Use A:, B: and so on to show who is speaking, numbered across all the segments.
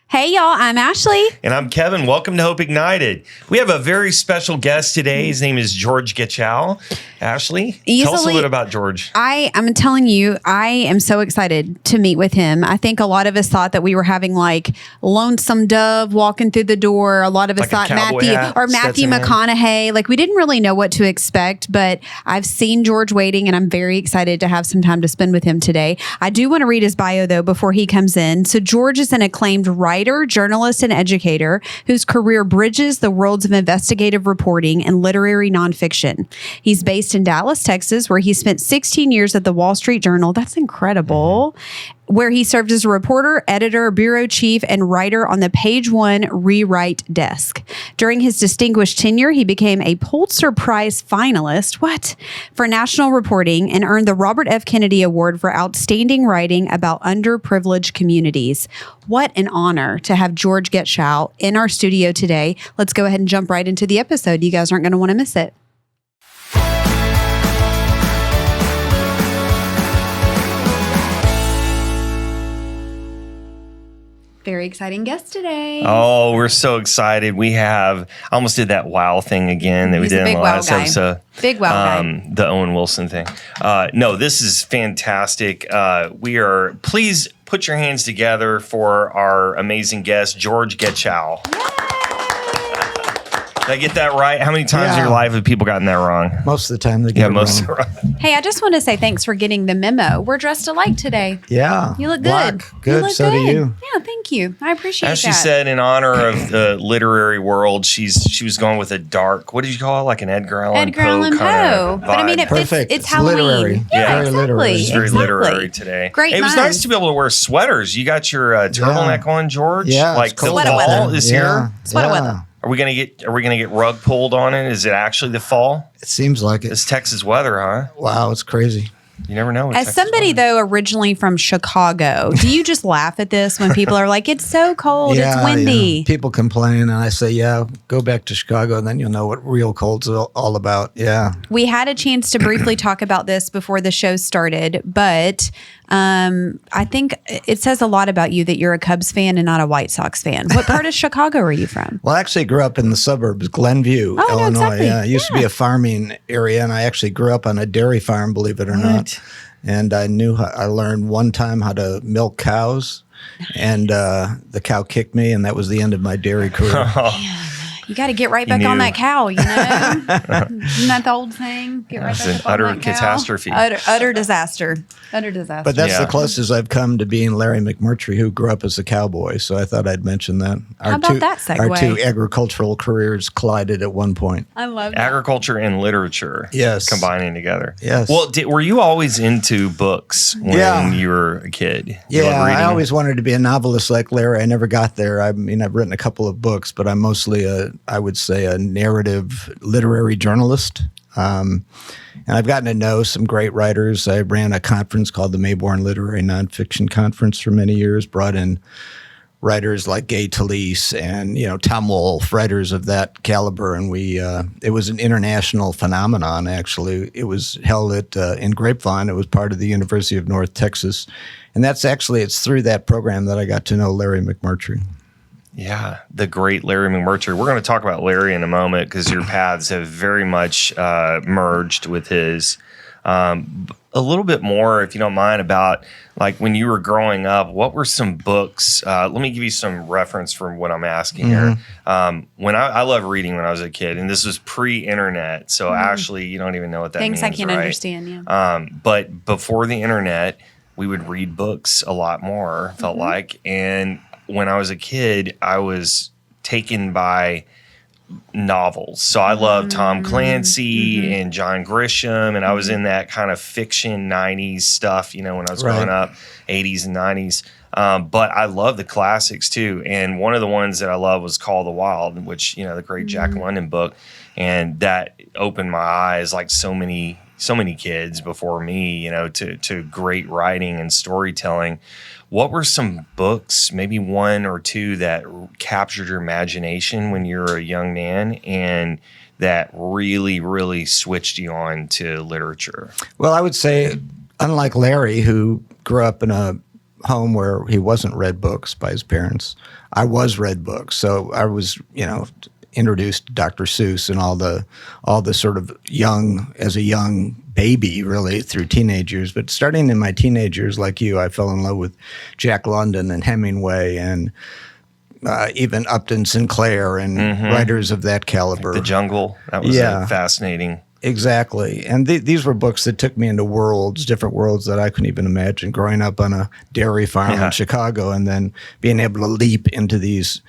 A: Hey, y'all, I'm Ashley.
B: And I'm Kevin. Welcome to Hope Ignited. We have a very special guest today. His name is George Getschow. Ashley, tell us a little bit about George.
A: I'm telling you, I am so excited to meet with him. I think a lot of us thought that we were having like Lonesome Dove walking through the door. A lot of us thought Matthew McConaughey. Like we didn't really know what to expect, but I've seen George waiting and I'm very excited to have some time to spend with him today. I do want to read his bio though before he comes in. So George is an acclaimed writer, journalist, and educator whose career bridges the worlds of investigative reporting and literary nonfiction. He's based in Dallas, Texas, where he spent 16 years at the Wall Street Journal. That's incredible. Where he served as a reporter, editor, bureau chief, and writer on the Page One rewrite desk. During his distinguished tenure, he became a Pulitzer Prize finalist, for national reporting and earned the Robert F. Kennedy Award for outstanding writing about underprivileged communities. What an honor to have George Getschow in our studio today. Let's go ahead and jump right into the episode. You guys aren't going to want to miss it. Very exciting guest today.
B: Oh, we're so excited. We have, I almost did that wow thing again that we did in the last episode.
A: Big wow guy.
B: The Owen Wilson thing. No, this is fantastic. Please put your hands together for our amazing guest, George Getschow. Did I get that right? How many times in your life have people gotten that wrong?
C: Most of the time they get it wrong.
A: Hey, I just want to say thanks for getting the memo. We're dressed alike today.
C: Yeah.
A: You look
C: Black.
A: good.
C: Good.
A: You look
C: so
A: good.
C: do you.
A: Yeah, thank you. I appreciate
B: As
A: that.
B: she said, in honor of the literary world, she was going with a dark, what did you call it? Like an Edgar Allan Poe.
A: But I mean, it fits.
C: Perfect.
A: It's
C: It's
A: Halloween.
C: literary.
A: Yeah,
C: Very
A: exactly.
C: literary.
B: It's very literary today.
A: Great
B: It was
A: minds.
B: nice to be able to wear sweaters. You got your turtleneck on, George.
C: Yeah,
B: like
C: it's
B: the
C: cold.
A: Sweater
B: fall
A: weather.
B: is here.
A: Sweater weather.
B: Are we gonna get rug pulled on it? Is it actually the fall?
C: It seems like it.
B: It's Texas weather, huh?
C: Wow, it's crazy.
B: You never know.
A: As somebody, though, originally from Chicago, do you just laugh at this when people are like, it's so cold, it's windy?
C: Yeah. People complain, and I say, go back to Chicago, and then you'll know what real cold's all about. Yeah.
A: We had a chance to briefly talk about this before the show started, but I think it says a lot about you that you're a Cubs fan and not a White Sox fan. What part of Chicago are you from?
C: Well, I actually grew up in the suburbs, Glenview, Illinois.
A: No, exactly.
C: Yeah, it used to be a farming area, and I actually grew up on a dairy farm, believe it or not. And I learned one time how to milk cows, and the cow kicked me, and that was the end of my dairy career.
A: You got to get right back on that cow, you know? Isn't that the old saying? Get right back up on that cow.
B: Catastrophe.
A: Utter disaster. Utter disaster.
C: But that's the closest I've come to being Larry McMurtry, who grew up as a cowboy. So I thought I'd mention that.
A: How about that segue?
C: Our two agricultural careers collided at one point.
A: I love that.
B: Agriculture and literature.
C: Yes.
B: Combining together.
C: Yes.
B: Well, were you always into books when you were a kid?
C: Yeah, I always wanted to be a novelist like Larry. I never got there. I mean, I've written a couple of books, but I'm mostly I would say a narrative literary journalist. And I've gotten to know some great writers. I ran a conference called the Mayborn Literary Nonfiction Conference for many years, brought in writers like Gay Talese and, Tom Wolfe, writers of that caliber. And it was an international phenomenon, actually. It was held in Grapevine. It was part of the University of North Texas. And it's through that program that I got to know Larry McMurtry.
B: Yeah, the great Larry McMurtry. We're going to talk about Larry in a moment because your paths have very much merged with his. A little bit more, if you don't mind, about like when you were growing up, what were some books? Let me give you some reference from what I'm asking here. When I love reading when I was a kid, and this was pre-internet, so Ashley, you don't even know what that means.
A: Things I can't understand, yeah.
B: But before the internet, we would read books a lot more, felt like, and when I was a kid, I was taken by novels. So I loved Tom Clancy and John Grisham, and I was in that kind of fiction 90s stuff, when I was growing up, 80s and 90s. But I love the classics too. And one of the ones that I love was Call the Wild, which, the great Jack London book. And that opened my eyes, like so many kids before me, to great writing and storytelling. What were some books, maybe one or two, that captured your imagination when you were a young man and that really, really switched you on to literature?
C: Well, I would say, unlike Larry, who grew up in a home where he wasn't read books by his parents. I was read books. So I was, introduced to Dr. Seuss and all the sort of as a young baby, really, through teenage years. But starting in my teenage years, like you, I fell in love with Jack London and Hemingway and even Upton Sinclair and writers of that caliber.
B: Like The Jungle. That was fascinating.
C: Exactly. And these were books that took me into different worlds that I couldn't even imagine, growing up on a dairy farm in Chicago and then being able to leap into these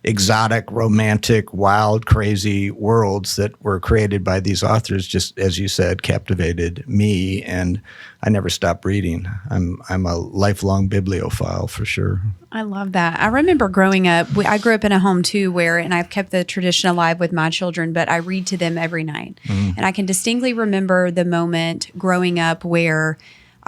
C: exotic, romantic, wild, crazy worlds that were created by these authors, just as you said, captivated me, and I never stopped reading. I'm a lifelong bibliophile for sure.
A: I love that. I remember growing up, I grew up in a home too and I've kept the tradition alive with my children, but I read to them every night. And I can distinctly remember the moment growing up where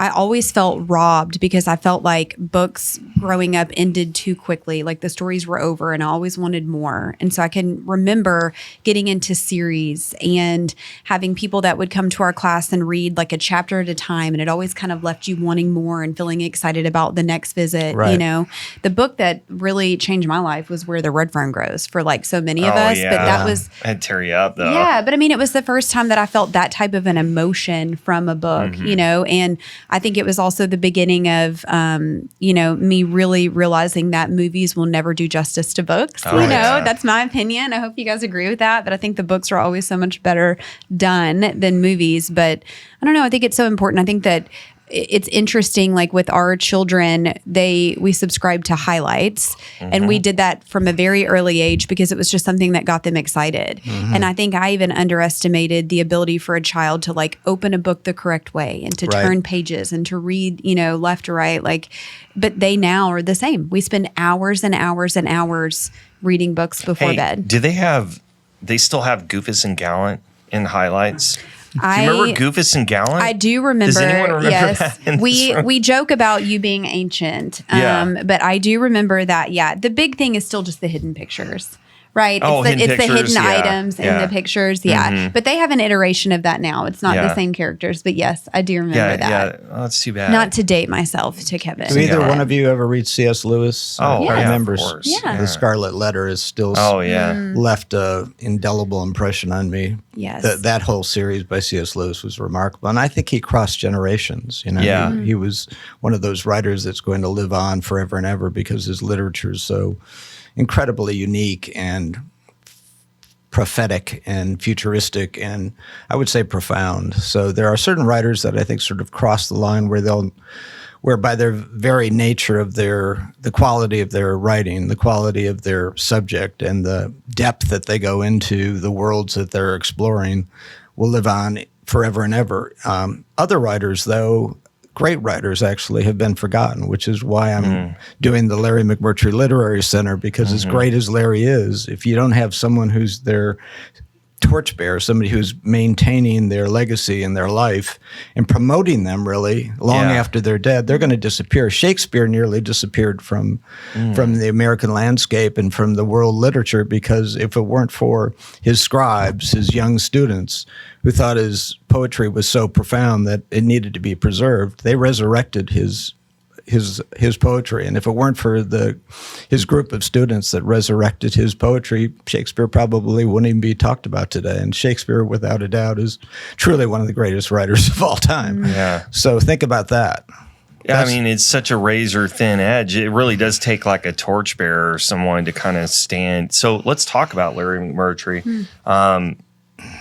A: I always felt robbed because I felt like books growing up ended too quickly. Like the stories were over and I always wanted more. And so I can remember getting into series and having people that would come to our class and read like a chapter at a time. And it always kind of left you wanting more and feeling excited about the next visit.
C: Right.
A: The book that really changed my life was Where the Red Fern Grows for like so many of us.
B: Yeah.
A: But that was,
B: I'd tear you up though.
A: Yeah. But I mean, it was the first time that I felt that type of an emotion from a book, and I think it was also the beginning of, me really realizing that movies will never do justice to books. That's my opinion. I hope you guys agree with that. But I think the books are always so much better done than movies. But I don't know. I think it's so important. I think that it's interesting, like with our children, we subscribe to highlights, and we did that from a very early age because it was just something that got them excited. And I think I even underestimated the ability for a child to like open a book the correct way and to turn pages and to read, left to right. But they now are the same. We spend hours and hours and hours reading books before bed.
B: Do they still have Goofus and Gallant in highlights? Do you remember Goofus and Gallant?
A: I do remember.
B: Does anyone remember that?
A: We joke about you being ancient, but I do remember that. Yeah, the big thing is still just the hidden pictures, right? It's the hidden items in the pictures. Yeah, but they have an iteration of that now. It's not the same characters, but yes, I do remember that.
B: Yeah, oh, that's too bad.
A: Not to date myself, to Kevin.
C: Do either one of you ever read C.S. Lewis?
B: Oh,
C: I remember.
B: Of course.
C: The Scarlet Letter is still left an indelible impression on me.
A: Yes.
C: That whole series by C.S. Lewis was remarkable. And I think he crossed generations. He was one of those writers that's going to live on forever and ever because his literature is so incredibly unique and prophetic and futuristic and I would say profound. So there are certain writers that I think sort of cross the line where by their very nature of the quality of their writing, the quality of their subject, and the depth that they go into the worlds that they're exploring will live on forever and ever. Other writers, though, great writers actually have been forgotten, which is why I'm doing the Larry McMurtry Literary Center, because as great as Larry is, if you don't have someone who's their torchbearer, somebody who's maintaining their legacy and their life and promoting them really long after they're dead, they're going to disappear. Shakespeare nearly disappeared from the American landscape and from the world literature because if it weren't for his scribes, his young students who thought his poetry was so profound that it needed to be preserved, they resurrected his poetry. And if it weren't for his group of students that resurrected his poetry, Shakespeare probably wouldn't even be talked about today. And Shakespeare, without a doubt, is truly one of the greatest writers of all time.
B: Yeah.
C: So think about that.
B: Yeah, I mean, it's such a razor thin edge. It really does take like a torchbearer or someone to kind of stand. So let's talk about Larry McMurtry.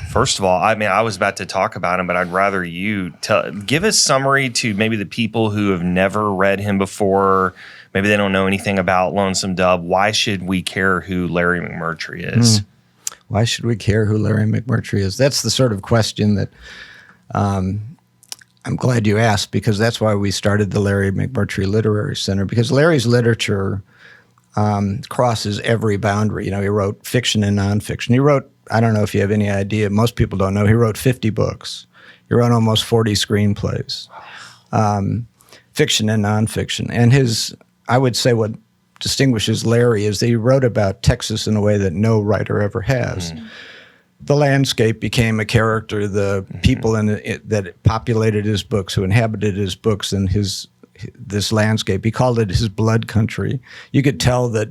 B: First of all, I mean, I was about to talk about him, but I'd rather you give a summary to maybe the people who have never read him before. Maybe they don't know anything about Lonesome Dove. Why should we care who Larry McMurtry is?
C: Why should we care who Larry McMurtry is? That's the sort of question that I'm glad you asked, because that's why we started the Larry McMurtry Literary Center, because Larry's literature crosses every boundary. He wrote fiction and nonfiction. He wrote, I don't know if you have any idea, most people don't know, he wrote 50 books. He wrote almost 40 screenplays, fiction and nonfiction. And I would say what distinguishes Larry is that he wrote about Texas in a way that no writer ever has. The landscape became a character, the people in it that populated his books, who inhabited his books, and his this landscape. He called it his blood country. You could tell that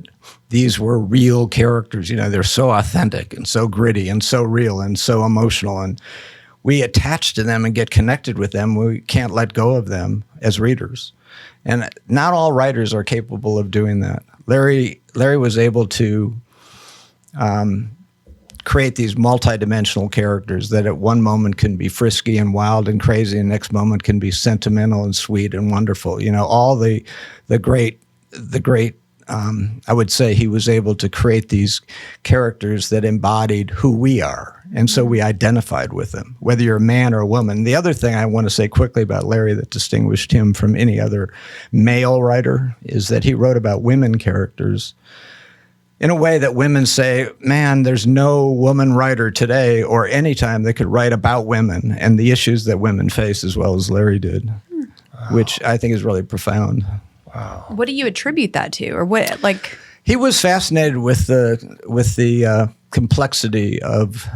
C: these were real characters. They're so authentic and so gritty and so real and so emotional. And we attach to them and get connected with them. We can't let go of them as readers. And not all writers are capable of doing that. Larry was able to create these multidimensional characters that at one moment can be frisky and wild and crazy, and the next moment can be sentimental and sweet and wonderful. All the great. I would say he was able to create these characters that embodied who we are, and so we identified with them, whether you're a man or a woman. The other thing I want to say quickly about Larry that distinguished him from any other male writer is that he wrote about women characters in a way that women say, man, there's no woman writer today or any time that could write about women and the issues that women face as well as Larry did, wow. Which I think is really profound.
B: Wow.
A: What do you attribute that to? Or what, like?
C: He was fascinated with the complexity of,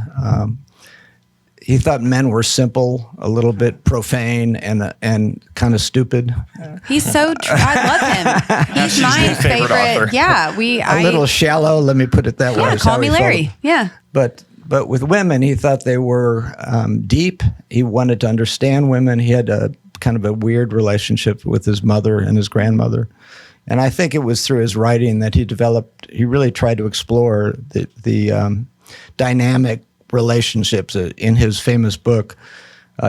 C: he thought men were simple, a little bit profane, and kind of stupid.
A: He's so. I love him. He's my favorite. Author. Yeah,
C: a little shallow. Let me put it that way.
A: Yeah, call me Larry. Yeah.
C: But with women, he thought they were deep. He wanted to understand women. He had a kind of a weird relationship with his mother and his grandmother, and I think it was through his writing that he really tried to explore the dynamic relationships in his famous book,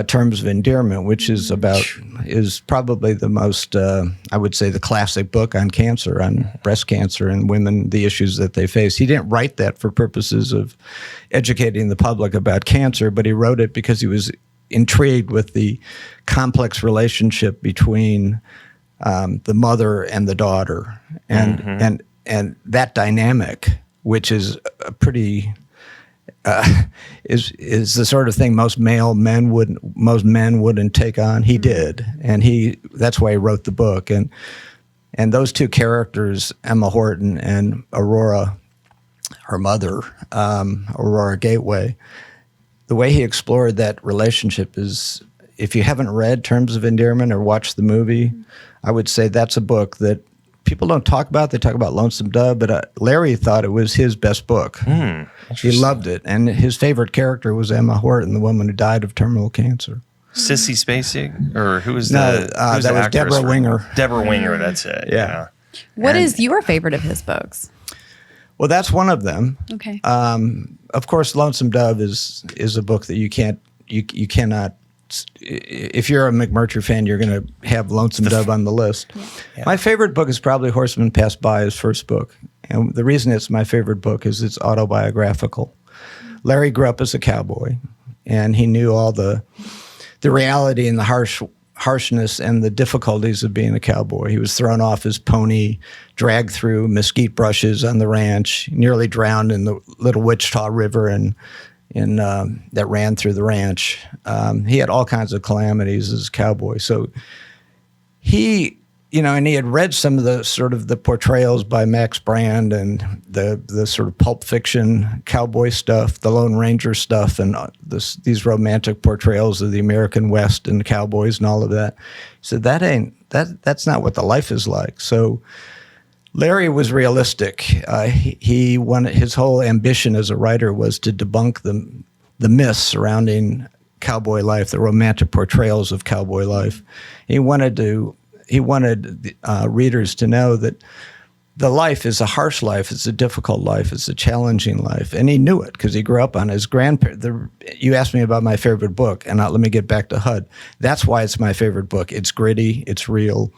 C: Terms of Endearment, which is probably the most, I would say, the classic book on cancer, on breast cancer and women, the issues that they face. He didn't write that for purposes of educating the public about cancer, but he wrote it because he was intrigued with the complex relationship between the mother and the daughter, and that dynamic, which is a pretty is the sort of thing most men wouldn't take on. He did, and that's why he wrote the book. And those two characters, Emma Horton and Aurora, her mother, Aurora Gateway, the way he explored that relationship is, if you haven't read Terms of Endearment or watched the movie, I would say that's a book that people don't talk about. They talk about Lonesome Dove, but Larry thought it was his best book. He loved it, and his favorite character was Emma Horton, the woman who died of terminal cancer.
B: Sissy Spacek, or who was
C: that was Deborah Winger.
B: Deborah Winger, that's it.
C: Yeah.
A: What is your favorite of his books?
C: Well, that's one of them.
A: Okay.
C: Of course, Lonesome Dove is a book that you cannot. If you're a McMurtry fan, you're going to have Lonesome Dove on the list. Yeah. My favorite book is probably Horseman Passed By, his first book. And the reason it's my favorite book is it's autobiographical. Larry grew up as a cowboy, and he knew all the reality and the harshness and the difficulties of being a cowboy. He was thrown off his pony, dragged through mesquite brushes on the ranch, nearly drowned in the Little Wichita River that ran through the ranch. He had all kinds of calamities as a cowboy. So he had read some of the portrayals by Max Brand and the sort of pulp fiction cowboy stuff, the Lone Ranger stuff, and these romantic portrayals of the American West and the cowboys and all of that. He said, that's not what the life is like. So Larry was realistic. His whole ambition as a writer was to debunk the myths surrounding cowboy life, the romantic portrayals of cowboy life. He wanted readers to know that the life is a harsh life, it's a difficult life, it's a challenging life, and he knew it because he grew up on his grandparents. You asked me about my favorite book, and let me get back to HUD. That's why it's my favorite book. It's gritty, it's real.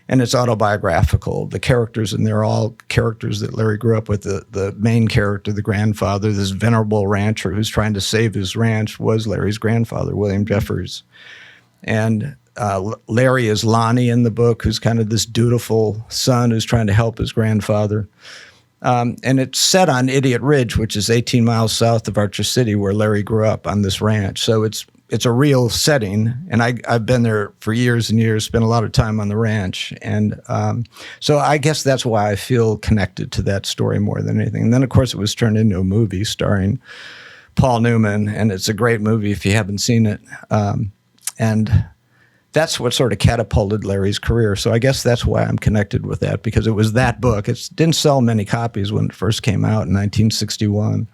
C: And it's autobiographical. The characters in there are all characters that Larry grew up with. The main character, the grandfather, this venerable rancher who's trying to save his ranch, was Larry's grandfather, William Jeffers. And Larry is Lonnie in the book, who's kind of this dutiful son who's trying to help his grandfather. And it's set on Idiot Ridge, which is 18 miles south of Archer City, where Larry grew up on this ranch. So it's a real setting, and I've been there for years and years, spent a lot of time on the ranch. And so I guess that's why I feel connected to that story more than anything. And then, of course, it was turned into a movie starring Paul Newman, and it's a great movie if you haven't seen it. And that's what sort of catapulted Larry's career. So I guess that's why I'm connected with that, because it was that book. It didn't sell many copies when it first came out in 1961.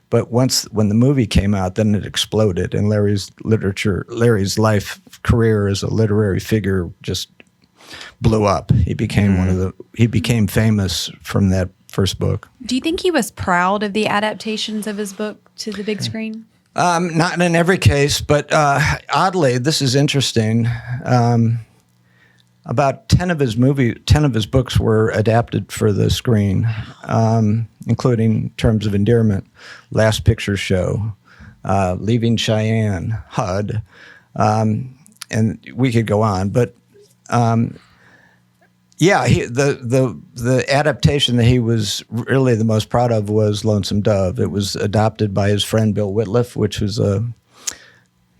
C: But when the movie came out, then it exploded, and Larry's life career as a literary figure just blew up. He became he became famous from that first book.
A: Do you think he was proud of the adaptations of his book to the big screen?
C: Not in every case, but oddly, this is interesting. About 10 of his books were adapted for the screen, including Terms of Endearment, Last Picture Show, Leaving Cheyenne, HUD, and we could go on. But the adaptation that he was really the most proud of was Lonesome Dove. It was adopted by his friend Bill Whitliff, which was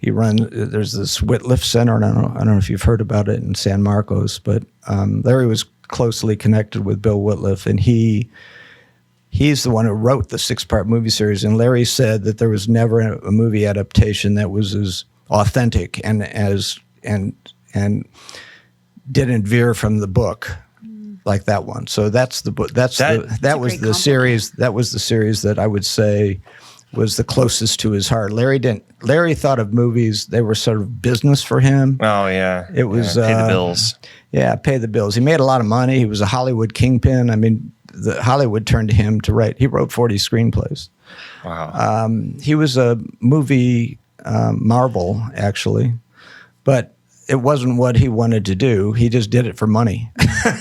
C: there's this Whitliff Center, and I don't know if you've heard about it in San Marcos, but Larry was closely connected with Bill Whitliff, and he's the one who wrote the 6-part movie series. And Larry said that there was never a movie adaptation that was as authentic and didn't veer from the book like that one. So that's the book. That was the series. That was the series that I would say was the closest to his heart. Larry thought of movies, they were sort of business for him.
B: Oh, yeah.
C: It was
B: pay the bills.
C: Yeah, pay the bills. He made a lot of money. He was a Hollywood kingpin. I mean, Hollywood turned to him to write. He wrote 40 screenplays.
B: Wow.
C: He was a movie marvel, actually, but it wasn't what he wanted to do. He just did it for money.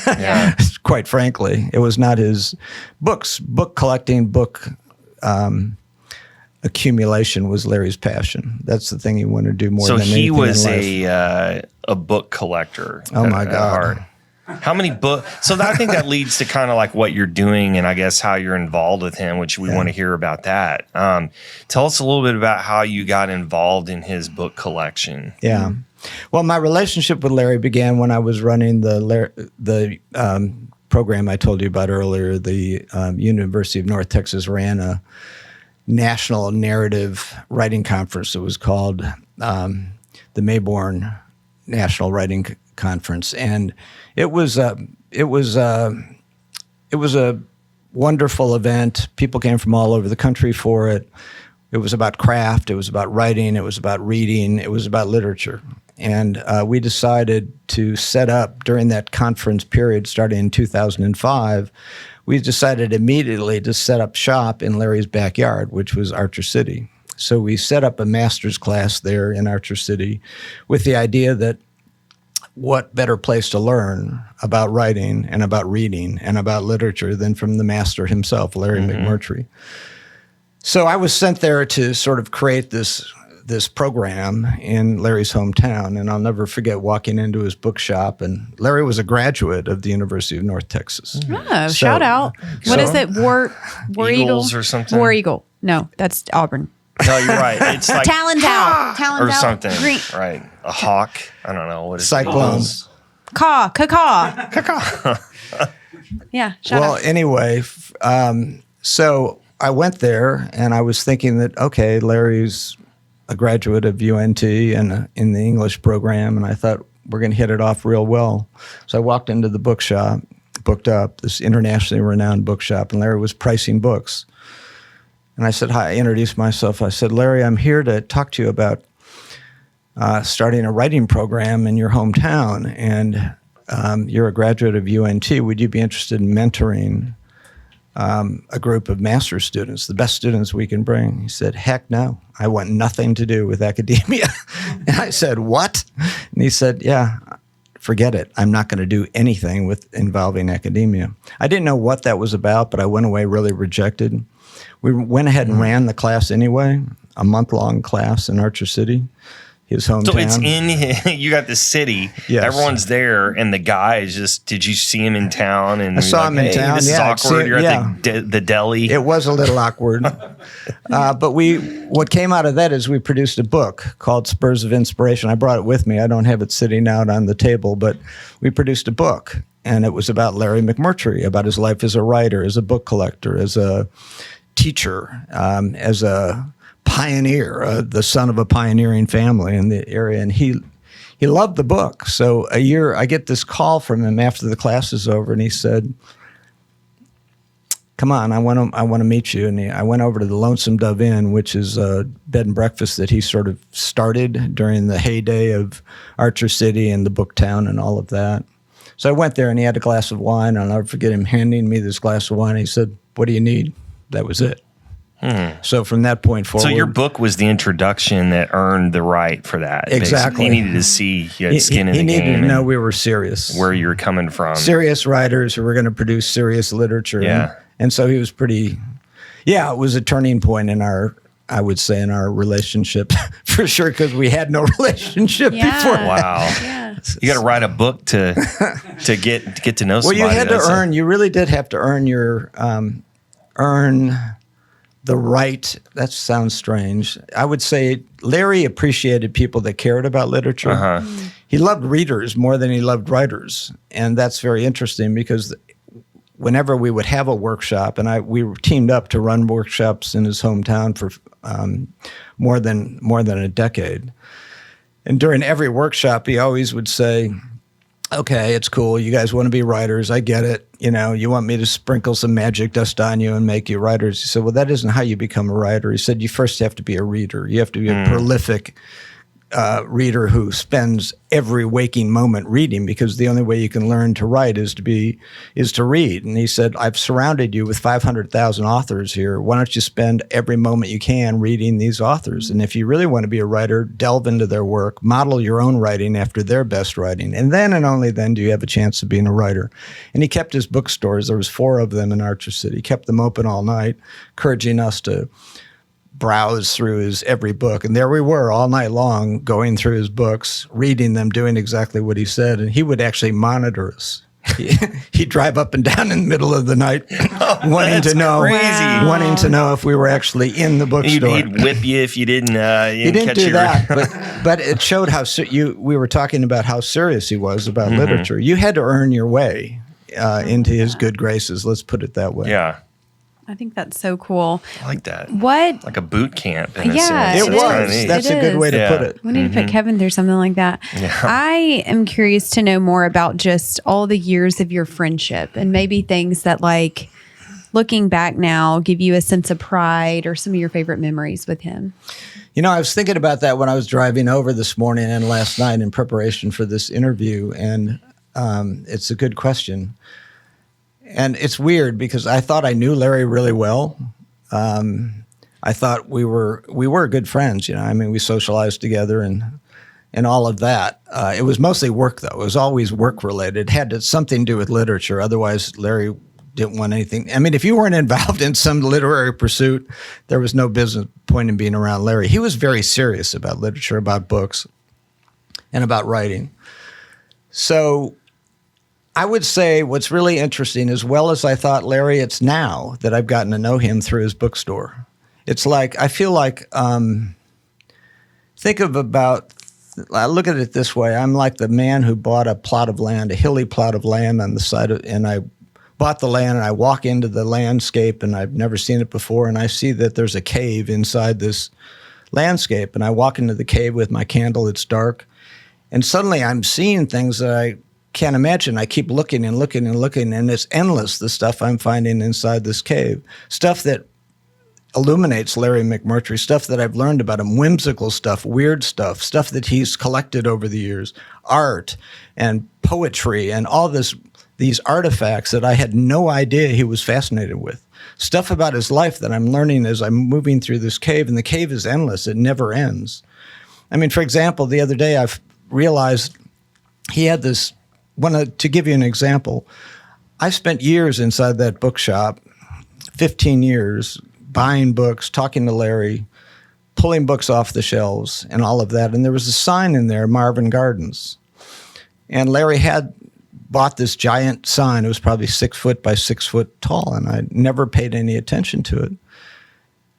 B: Yeah.
C: Quite frankly, it was not his book collecting, accumulation was Larry's passion. That's the thing he wanted to do more than anything in life.
B: So he was a book collector.
C: Oh my God.
B: How many books? So I think that leads to kind of like what you're doing and I guess how you're involved with him, which we want to hear about that. Tell us a little bit about how you got involved in his book collection.
C: Yeah. Well, my relationship with Larry began when I was running the program I told you about earlier. The University of North Texas ran a national narrative writing conference. It was called the Mayborn National Writing Conference, and it was a wonderful event. People came from all over the country for it. It was about craft. It was about writing. It was about reading. It was about literature. And we decided to set up during that conference period, starting in 2005. We decided immediately to set up shop in Larry's backyard, which was Archer City. So we set up a master's class there in Archer City with the idea that what better place to learn about writing and about reading and about literature than from the master himself, Larry McMurtry. So I was sent there to sort of create this program in Larry's hometown, and I'll never forget walking into his bookshop, and Larry was a graduate of the University of North Texas.
A: Oh, shout out. What is it? War
B: Eagles or something?
A: War Eagle. No, that's Auburn.
B: No, you're right. It's like
A: Talon's out. Talon's
B: or
A: out.
B: something.
A: Green.
B: Right. A hawk. I don't know. What is
C: Cyclone.
B: Eagles?
A: Caw. Yeah, shout out.
C: Well, anyway, so I went there, and I was thinking that, okay, Larry's a graduate of UNT and in the English program, and I thought we're going to hit it off real well. So I walked into the bookshop, booked up, this internationally renowned bookshop, and Larry was pricing books. And I said, hi, I introduced myself. I said, Larry, I'm here to talk to you about starting a writing program in your hometown, and you're a graduate of UNT. Would you be interested in mentoring a group of master's students, the best students we can bring? He said, heck no. I want nothing to do with academia. And I said, what? And he said, yeah, forget it. I'm not going to do anything involving academia. I didn't know what that was about, but I went away really rejected. We went ahead and ran the class anyway, a month-long class in Archer City, his hometown.
B: So it's you got the city,
C: yes.
B: Everyone's there, and the guy is just, did you see him in town? And
C: I saw him in town,
B: this is awkward. You're at the deli.
C: It was a little awkward. But what came out of that is we produced a book called Spurs of Inspiration. I brought it with me. I don't have it sitting out on the table, but we produced a book, and it was about Larry McMurtry, about his life as a writer, as a book collector, as a teacher, as a pioneer, the son of a pioneering family in the area. And he he loved the book. So a year, I get this call from him after the class is over, and he said, come on, I want to meet you. And I went over to the Lonesome Dove Inn, which is a bed and breakfast that he sort of started during the heyday of Archer City and the Book Town and all of that. So I went there, and he had a glass of wine. I'll never forget him handing me this glass of wine. He said, what do you need? That was it. So from that point forward.
B: So your book was the introduction that earned the right for that.
C: Exactly.
B: Basically. He needed to see you had skin in the game.
C: He needed to know we were serious.
B: Where you were coming from.
C: Serious writers who were going to produce serious literature.
B: Yeah.
C: And so he was pretty, it was a turning point in our relationship for sure, because we had no relationship before.
B: Wow. Yeah. You got to write a book to get to know somebody.
C: Well, you had to earn, you really did have to earn earn the right. That sounds strange. I would say Larry appreciated people that cared about literature. Uh-huh. He loved readers more than he loved writers. And that's very interesting, because whenever we would have a workshop, and we were teamed up to run workshops in his hometown for more than a decade. And during every workshop, he always would say, okay, it's cool. You guys want to be writers. I get it. You want me to sprinkle some magic dust on you and make you writers. He said, well, that isn't how you become a writer. He said, you first have to be a reader. You have to be a prolific reader who spends every waking moment reading, because the only way you can learn to write is to read. And he said, I've surrounded you with 500,000 authors here. Why don't you spend every moment you can reading these authors? And if you really want to be a writer, delve into their work, model your own writing after their best writing. And then and only then do you have a chance of being a writer. And he kept his bookstores. There was 4 of them in Archer City. He kept them open all night, encouraging us to browse through his every book. And there we were all night long going through his books, reading them, doing exactly what he said. And he would actually monitor us. He'd drive up and down in the middle of the night wanting to know if we were actually in the bookstore.
B: He'd whip you if you didn't
C: he didn't
B: catch
C: do
B: your...
C: that, but it showed how we were talking about how serious he was about literature. You had to earn your way into his good graces. Let's put it that way.
B: Yeah.
A: I think that's so cool.
B: I like that.
A: What?
B: Like a boot camp in a
A: Yeah,
B: sense.
C: It was. That's a good way to put it.
A: We need to put Kevin through something like that. Yeah. I am curious to know more about just all the years of your friendship, and maybe things that, like, looking back now, give you a sense of pride, or some of your favorite memories with him.
C: I was thinking about that when I was driving over this morning and last night in preparation for this interview, and it's a good question. And it's weird, because I thought I knew Larry really well. I thought we were good friends. We socialized together and all of that. It was mostly work, though. It was always work related. It had something to do with literature. Otherwise, Larry didn't want anything. If you weren't involved in some literary pursuit, there was no business point in being around Larry. He was very serious about literature, about books, and about writing. So I would say what's really interesting, as well as I thought Larry, it's now that I've gotten to know him through his bookstore. It's like, I feel like, I look at it this way. I'm like the man who bought a plot of land, a hilly plot of land on the side of, and I bought the land, and I walk into the landscape, and I've never seen it before, and I see that there's a cave inside this landscape, and I walk into the cave with my candle. It's dark, and suddenly I'm seeing things that I can't imagine. I keep looking and looking and looking, and it's endless, the stuff I'm finding inside this cave. Stuff that illuminates Larry McMurtry, stuff that I've learned about him, whimsical stuff, weird stuff that he's collected over the years, art and poetry and all these artifacts that I had no idea he was fascinated with. Stuff about his life that I'm learning as I'm moving through this cave, and the cave is endless. It never ends. For example, the other day I've realized he had this. To give you an example, I spent years inside that bookshop, 15 years, buying books, talking to Larry, pulling books off the shelves and all of that. And there was a sign in there, Marvin Gardens. And Larry had bought this giant sign. It was probably 6 foot by 6 foot tall, and I never paid any attention to it.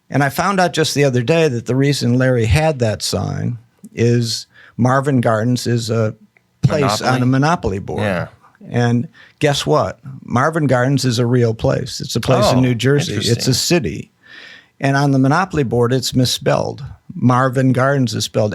C: And I found out just the other day that the reason Larry had that sign is Marvin Gardens is a place on a Monopoly board. Yeah. And guess what? Marvin Gardens is a real place. It's a place in New Jersey. It's a city. And on the Monopoly board, it's misspelled. Marvin Gardens is spelled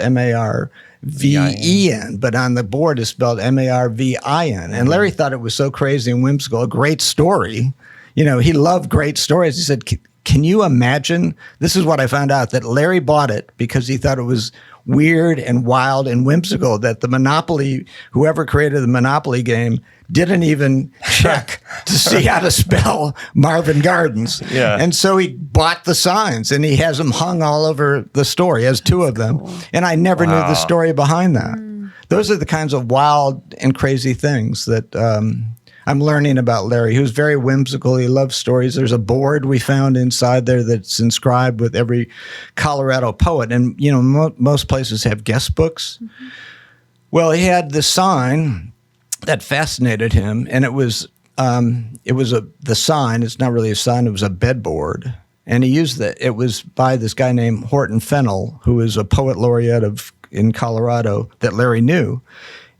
C: V-E-N, but on the board is spelled M-A-R-V-I-N. And Larry thought it was so crazy and whimsical, a great story. You know, he loved great stories. He said, can you imagine? This is what I found out, that Larry bought it because he thought it was weird and wild and whimsical, that the Monopoly, whoever created the Monopoly game, didn't even check to see how to spell Marvin Gardens.
B: Yeah.
C: And so he bought the signs, and he has them hung all over the store. He has two of them. Cool. And I never knew the story behind that. Those are the kinds of wild and crazy things that I'm learning about Larry. He was very whimsical. He loved stories. There's a board we found inside there that's inscribed with every Colorado poet. And, you know, most places have guest books. Mm-hmm. Well, he had this sign that fascinated him, and it was the sign. It's not really a sign. It was a bedboard, and he used that. It was by this guy named Horton Fennell, who is a poet laureate in Colorado that Larry knew,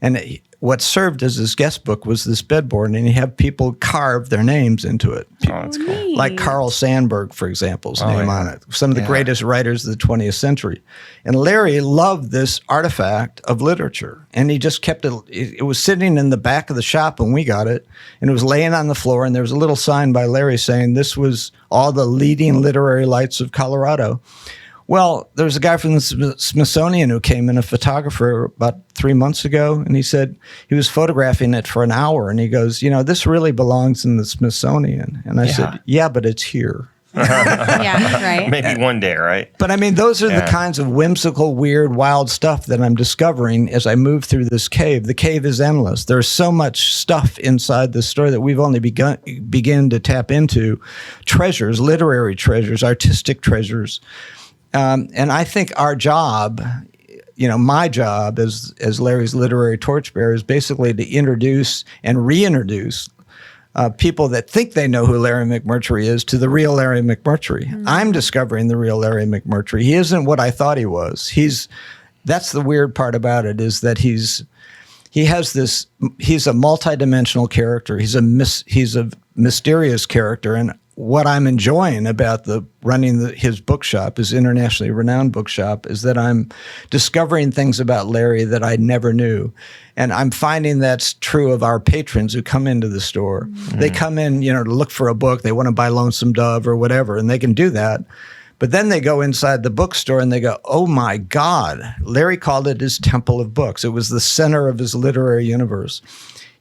C: and what served as his guest book was this bedboard, and he had people carve their names into it.
B: Oh, that's cool.
C: Like Carl Sandburg, for examp's name on it. Some of the greatest writers of the 20th century. And Larry loved this artifact of literature, and he just kept it. It was sitting in the back of the shop when we got it, and it was laying on the floor, and there was a little sign by Larry saying this was all the leading literary lights of Colorado. Well, there was a guy from the Smithsonian who came in, a photographer, about 3 months ago, and he said he was photographing it for an hour, and he goes, you know, this really belongs in the Smithsonian. And I said, yeah, but it's here.
A: Yeah, right.
B: Maybe one day, right?
C: But I mean, those are the kinds of whimsical, weird, wild stuff that I'm discovering as I move through this cave. The cave is endless. There's so much stuff inside this story that we've only begin to tap into. Treasures, literary treasures, artistic treasures. And I think our job, you know, my job as Larry's literary torchbearer is basically to introduce and reintroduce people that think they know who Larry McMurtry is to the real Larry McMurtry. Mm-hmm. I'm discovering the real Larry McMurtry. He isn't what I thought he was. That's the weird part about it, is that he's a multidimensional character. He's a mysterious character, and what I'm enjoying about running his bookshop, his internationally renowned bookshop, is that I'm discovering things about Larry that I never knew. And I'm finding that's true of our patrons who come into the store. Mm-hmm. They come in, you know, to look for a book. They want to buy Lonesome Dove or whatever, and they can do that. But then they go inside the bookstore and they go, oh my God, Larry called it his temple of books. It was the center of his literary universe.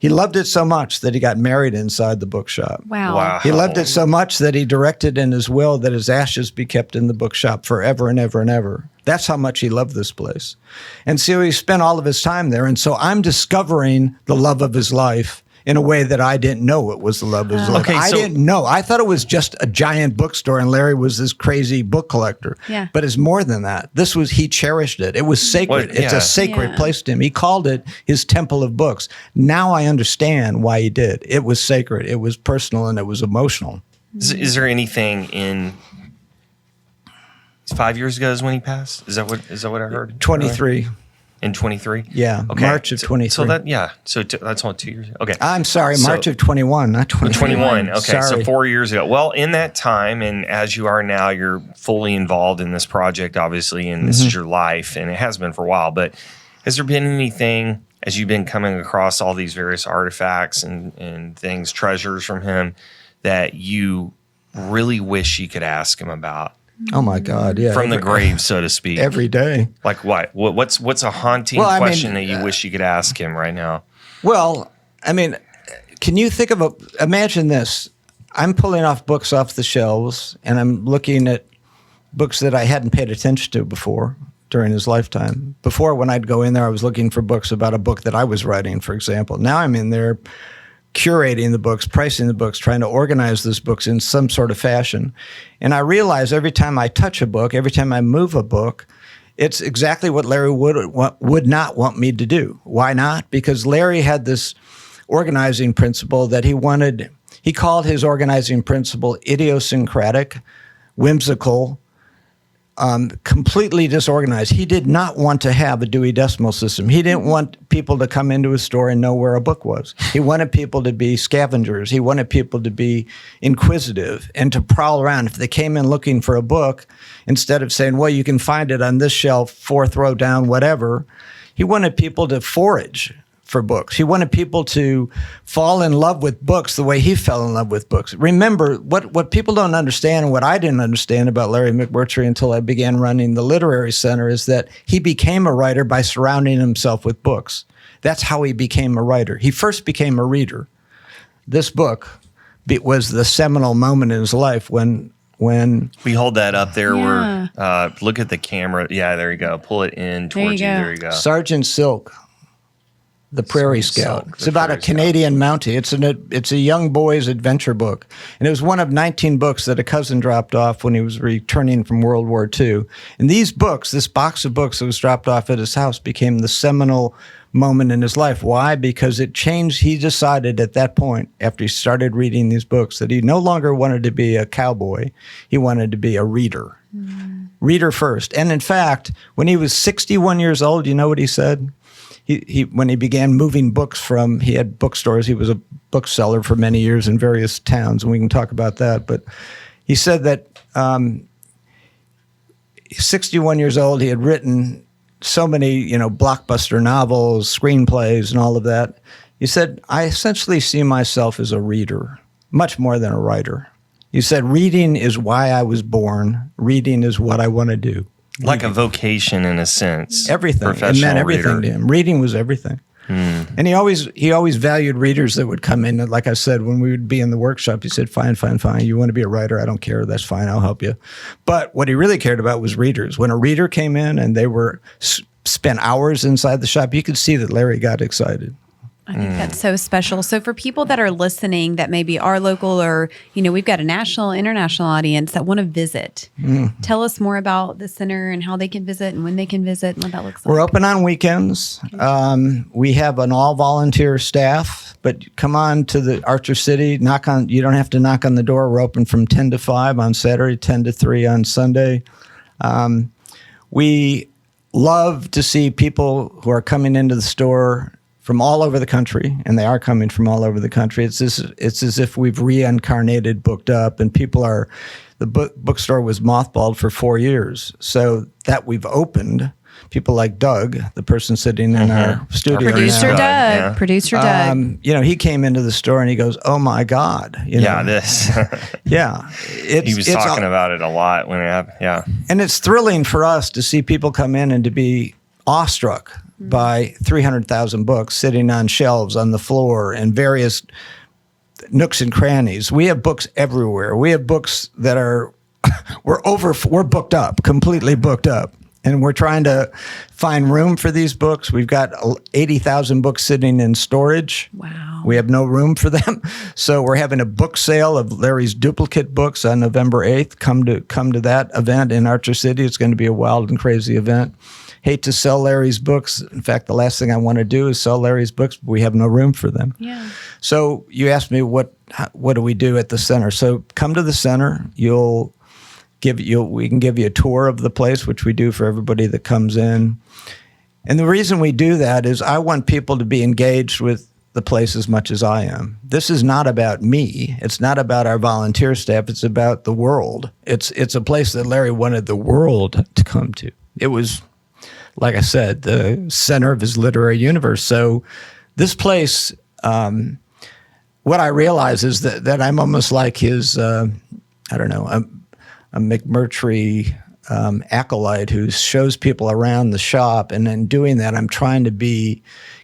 C: He loved it so much that he got married inside the bookshop.
A: Wow.
C: He loved it so much that he directed in his will that his ashes be kept in the bookshop forever and ever and ever. That's how much he loved this place. And so he spent all of his time there. And so I'm discovering the love of his life in a way that I didn't know it was the love of his life. I didn't know. I thought it was just a giant bookstore and Larry was this crazy book collector.
A: Yeah.
C: But it's more than that. He cherished it. It was sacred. It's a sacred place to him. He called it his temple of books. Now I understand why he did. It was sacred. It was personal and it was emotional.
B: Is there anything in 5 years ago is when he passed? Is that what I heard?
C: 23.
B: In 23?
C: Yeah, okay. March of 23.
B: So that's only 2 years ago. Okay.
C: I'm sorry, March of 21, not 23.
B: 21, okay.
C: Sorry.
B: So 4 years ago. Well, in that time, and as you are now, you're fully involved in this project, obviously, and this is your life, and it has been for a while. But has there been anything, as you've been coming across all these various artifacts and things, treasures from him, that you really wish you could ask him about?
C: Oh my God! Yeah,
B: from the grave, so to speak.
C: Every day.
B: Like what? What's a haunting question that you wish you could ask him right now?
C: Well, I mean, can you think of imagine this? I'm pulling off books off the shelves, and I'm looking at books that I hadn't paid attention to before during his lifetime. Before, when I'd go in there, I was looking for books about a book that I was writing, for example. Now I'm in there curating the books, pricing the books, trying to organize those books in some sort of fashion. And I realize every time I touch a book, every time I move a book, it's exactly what Larry would not want me to do. Why not? Because Larry had this organizing principle that he called his organizing principle idiosyncratic, whimsical, completely disorganized. He did not want to have a Dewey Decimal System. He didn't want people to come into a store and know where a book was. He wanted people to be scavengers. He wanted people to be inquisitive and to prowl around. If they came in looking for a book, instead of saying, well, you can find it on this shelf, 4th row down, whatever, He wanted people to forage for books. He wanted people to fall in love with books the way he fell in love with books. Remember, what people don't understand, and what I didn't understand about Larry McMurtry until I began running the Literary Center, is that he became a writer by surrounding himself with books. That's how he became a writer. He first became a reader. This book was the seminal moment in his life when we hold that up there.
A: Yeah.
B: Where look at the camera. Yeah, there you go. Pull it in towards you. There you go.
C: Sergeant Silk, the Prairie Scout. It's about a Canadian Mountie. It's a young boy's adventure book. And it was one of 19 books that a cousin dropped off when he was returning from World War II. And these books, this box of books that was dropped off at his house, became the seminal moment in his life. Why? Because it changed. He decided at that point, after he started reading these books, that he no longer wanted to be a cowboy. He wanted to be a reader. Reader first. And in fact, when he was 61 years old, you know what he said? When he began moving books he had bookstores. He was a bookseller for many years in various towns, and we can talk about that. But he said that 61 years old, he had written so many, blockbuster novels, screenplays, and all of that. He said, I essentially see myself as a reader, much more than a writer. He said, reading is why I was born. Reading is what I want to do.
B: Like a vocation in a sense.
C: Everything. It meant everything to him. Reading was everything. And he always valued readers that would come in. Like I said, when we would be in the workshop, he said, fine. You want to be a writer? I don't care. That's fine. I'll help you. But what he really cared about was readers. When a reader came in and they spent hours inside the shop, you could see that Larry got excited.
A: I think that's so special. So for people that are listening that maybe are local or, we've got a national, international audience that want to visit. Tell us more about the center and how they can visit and when they can visit and what that looks like.
C: We're open on weekends. We have an all-volunteer staff, but come on to the Archer City. You don't have to knock on the door. We're open from 10 to 5 on Saturday, 10 to 3 on Sunday. We love to see people who are coming into the store from all over the country, and they are coming from all over the country. It's as if we've reincarnated Booked Up, and the bookstore was mothballed for 4 years. So that we've opened, people like Doug, the person sitting in our studio
A: Producer
C: now.
A: Doug. Producer Doug.
C: He came into the store and he goes, oh my God.
B: This.
C: Yeah.
B: He was talking about it a lot when it happened. Yeah.
C: And it's thrilling for us to see people come in and to be awestruck by 300,000 books sitting on shelves on the floor in various nooks and crannies. We have books everywhere. We have books that we're booked up, completely booked up. And we're trying to find room for these books. We've got 80,000 books sitting in storage.
A: Wow.
C: We have no room for them. So we're having a book sale of Larry's duplicate books on November 8th. Come to that event in Archer City. It's going to be a wild and crazy event. Hate to sell Larry's books. In fact, the last thing I want to do is sell Larry's books, but we have no room for them.
A: Yeah.
C: So you asked me what do we do at the center? So come to the center. We can give you a tour of the place, which we do for everybody that comes in. And the reason we do that is I want people to be engaged with the place as much as I am. This is not about me. It's not about our volunteer staff. It's about the world. It's a place that Larry wanted the world to come to. It was, like I said, the center of his literary universe. So this place, what I realize is that I'm almost like his, a McMurtry acolyte who shows people around the shop. And in doing that, I'm trying to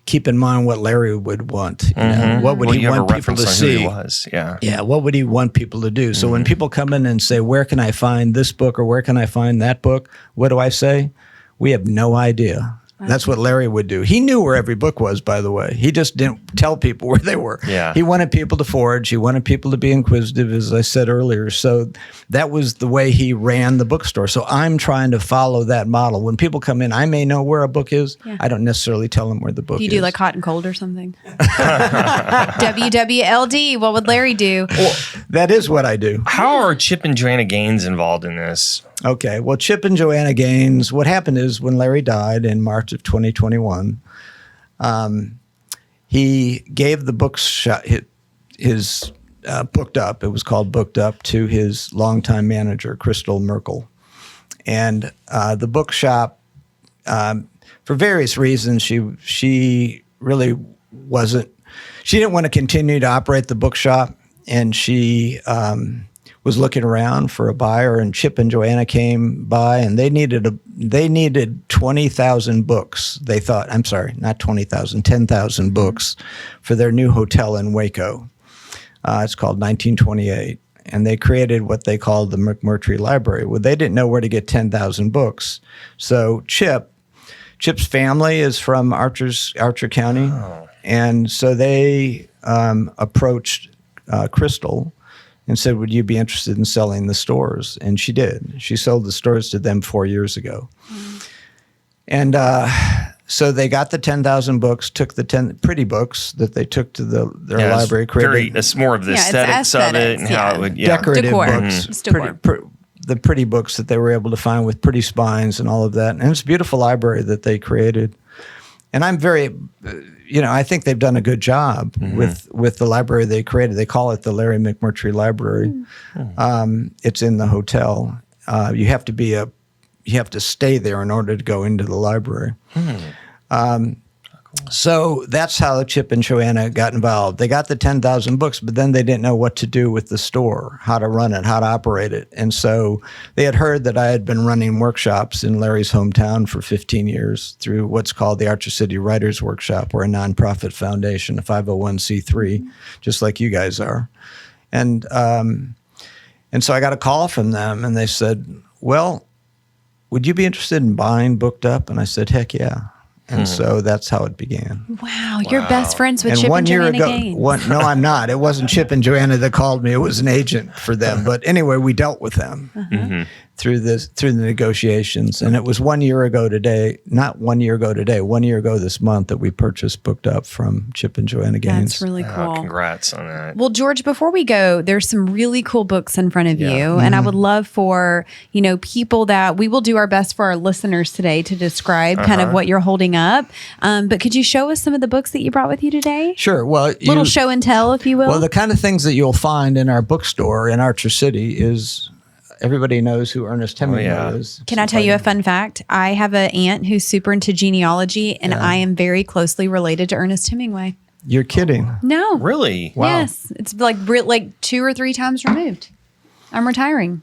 C: keep in mind what Larry would want. What would he want people to see?
B: Who he was.
C: Yeah. What would he want people to do? So when people come in and say, where can I find this book or where can I find that book? What do I say? We have no idea. That's what Larry would do. He knew where every book was, by the way. He just didn't tell people where they were.
B: Yeah.
C: He wanted people to forage. He wanted people to be inquisitive, as I said earlier. So that was the way he ran the bookstore. So I'm trying to follow that model. When people come in, I may know where a book is. Yeah. I don't necessarily tell them where the book is.
A: Do you do like hot and cold or something? WWLD, what would Larry do?
C: Well, that is what I do.
B: How are Chip and Joanna Gaines involved in this?
C: Okay, well, Chip and Joanna Gaines, what happened is when Larry died in March of 2021, he gave the bookshop his Booked Up, it was called Booked Up, to his longtime manager, Crystal Merkel. And the bookshop for various reasons, she really wasn't. She didn't want to continue to operate the bookshop, and she was looking around for a buyer. And Chip and Joanna came by, and they needed 20,000 books. They thought, I'm sorry, not 20,000, 10,000 books for their new hotel in Waco. It's called 1928. And they created what they called the McMurtry Library. Well, they didn't know where to get 10,000 books. So Chip's family is from Archer County. Oh. And so they approached Crystal and said, would you be interested in selling the stores? And she did. She sold the stores to them 4 years ago. Mm. And so they got the 10,000 books, took the 10 pretty books that they took to their library.
B: It's more of the aesthetics of it and how it would,
C: decorative
A: decor.
C: books, the pretty books that they were able to find with pretty spines and all of that. And it's a beautiful library that they created. And I'm very, I think they've done a good job with the library they created. They call it the Larry McMurtry Library. It's in the hotel. You have to stay there in order to go into the library. So that's how Chip and Joanna got involved. They got the 10,000 books, but then they didn't know what to do with the store, how to run it, how to operate it. And so they had heard that I had been running workshops in Larry's hometown for 15 years through what's called the Archer City Writers Workshop. We're a nonprofit foundation, a 501c3, just like you guys are. And so I got a call from them, and they said, well, would you be interested in buying Booked Up? And I said, heck yeah. And so that's how it began.
A: Wow. You're best friends with Chip and Joanna Gaines.
C: No, I'm not. It wasn't Chip and Joanna that called me. It was an agent for them. But anyway, we dealt with them through the negotiations. And it was 1 year ago today, not 1 year ago today, 1 year ago this month that we purchased Booked Up from Chip and Joanna Gaines.
A: That's really cool.
B: Congrats on that.
A: Well, George, before we go, there's some really cool books in front of you. And I would love for, people that we will do our best for our listeners today to describe kind of what you're holding up. But could you show us some of the books that you brought with you today?
C: Sure. Well,
A: little show and tell, if you will.
C: Well, the kind of things that you'll find in our bookstore in Archer City is everybody knows who Ernest Hemingway is.
A: Can I tell you a fun fact? I have an aunt who's super into genealogy, and I am very closely related to Ernest Hemingway.
C: You're kidding.
A: No.
B: Really?
C: Wow.
A: Yes. It's like 2 or 3 times removed. I'm retiring.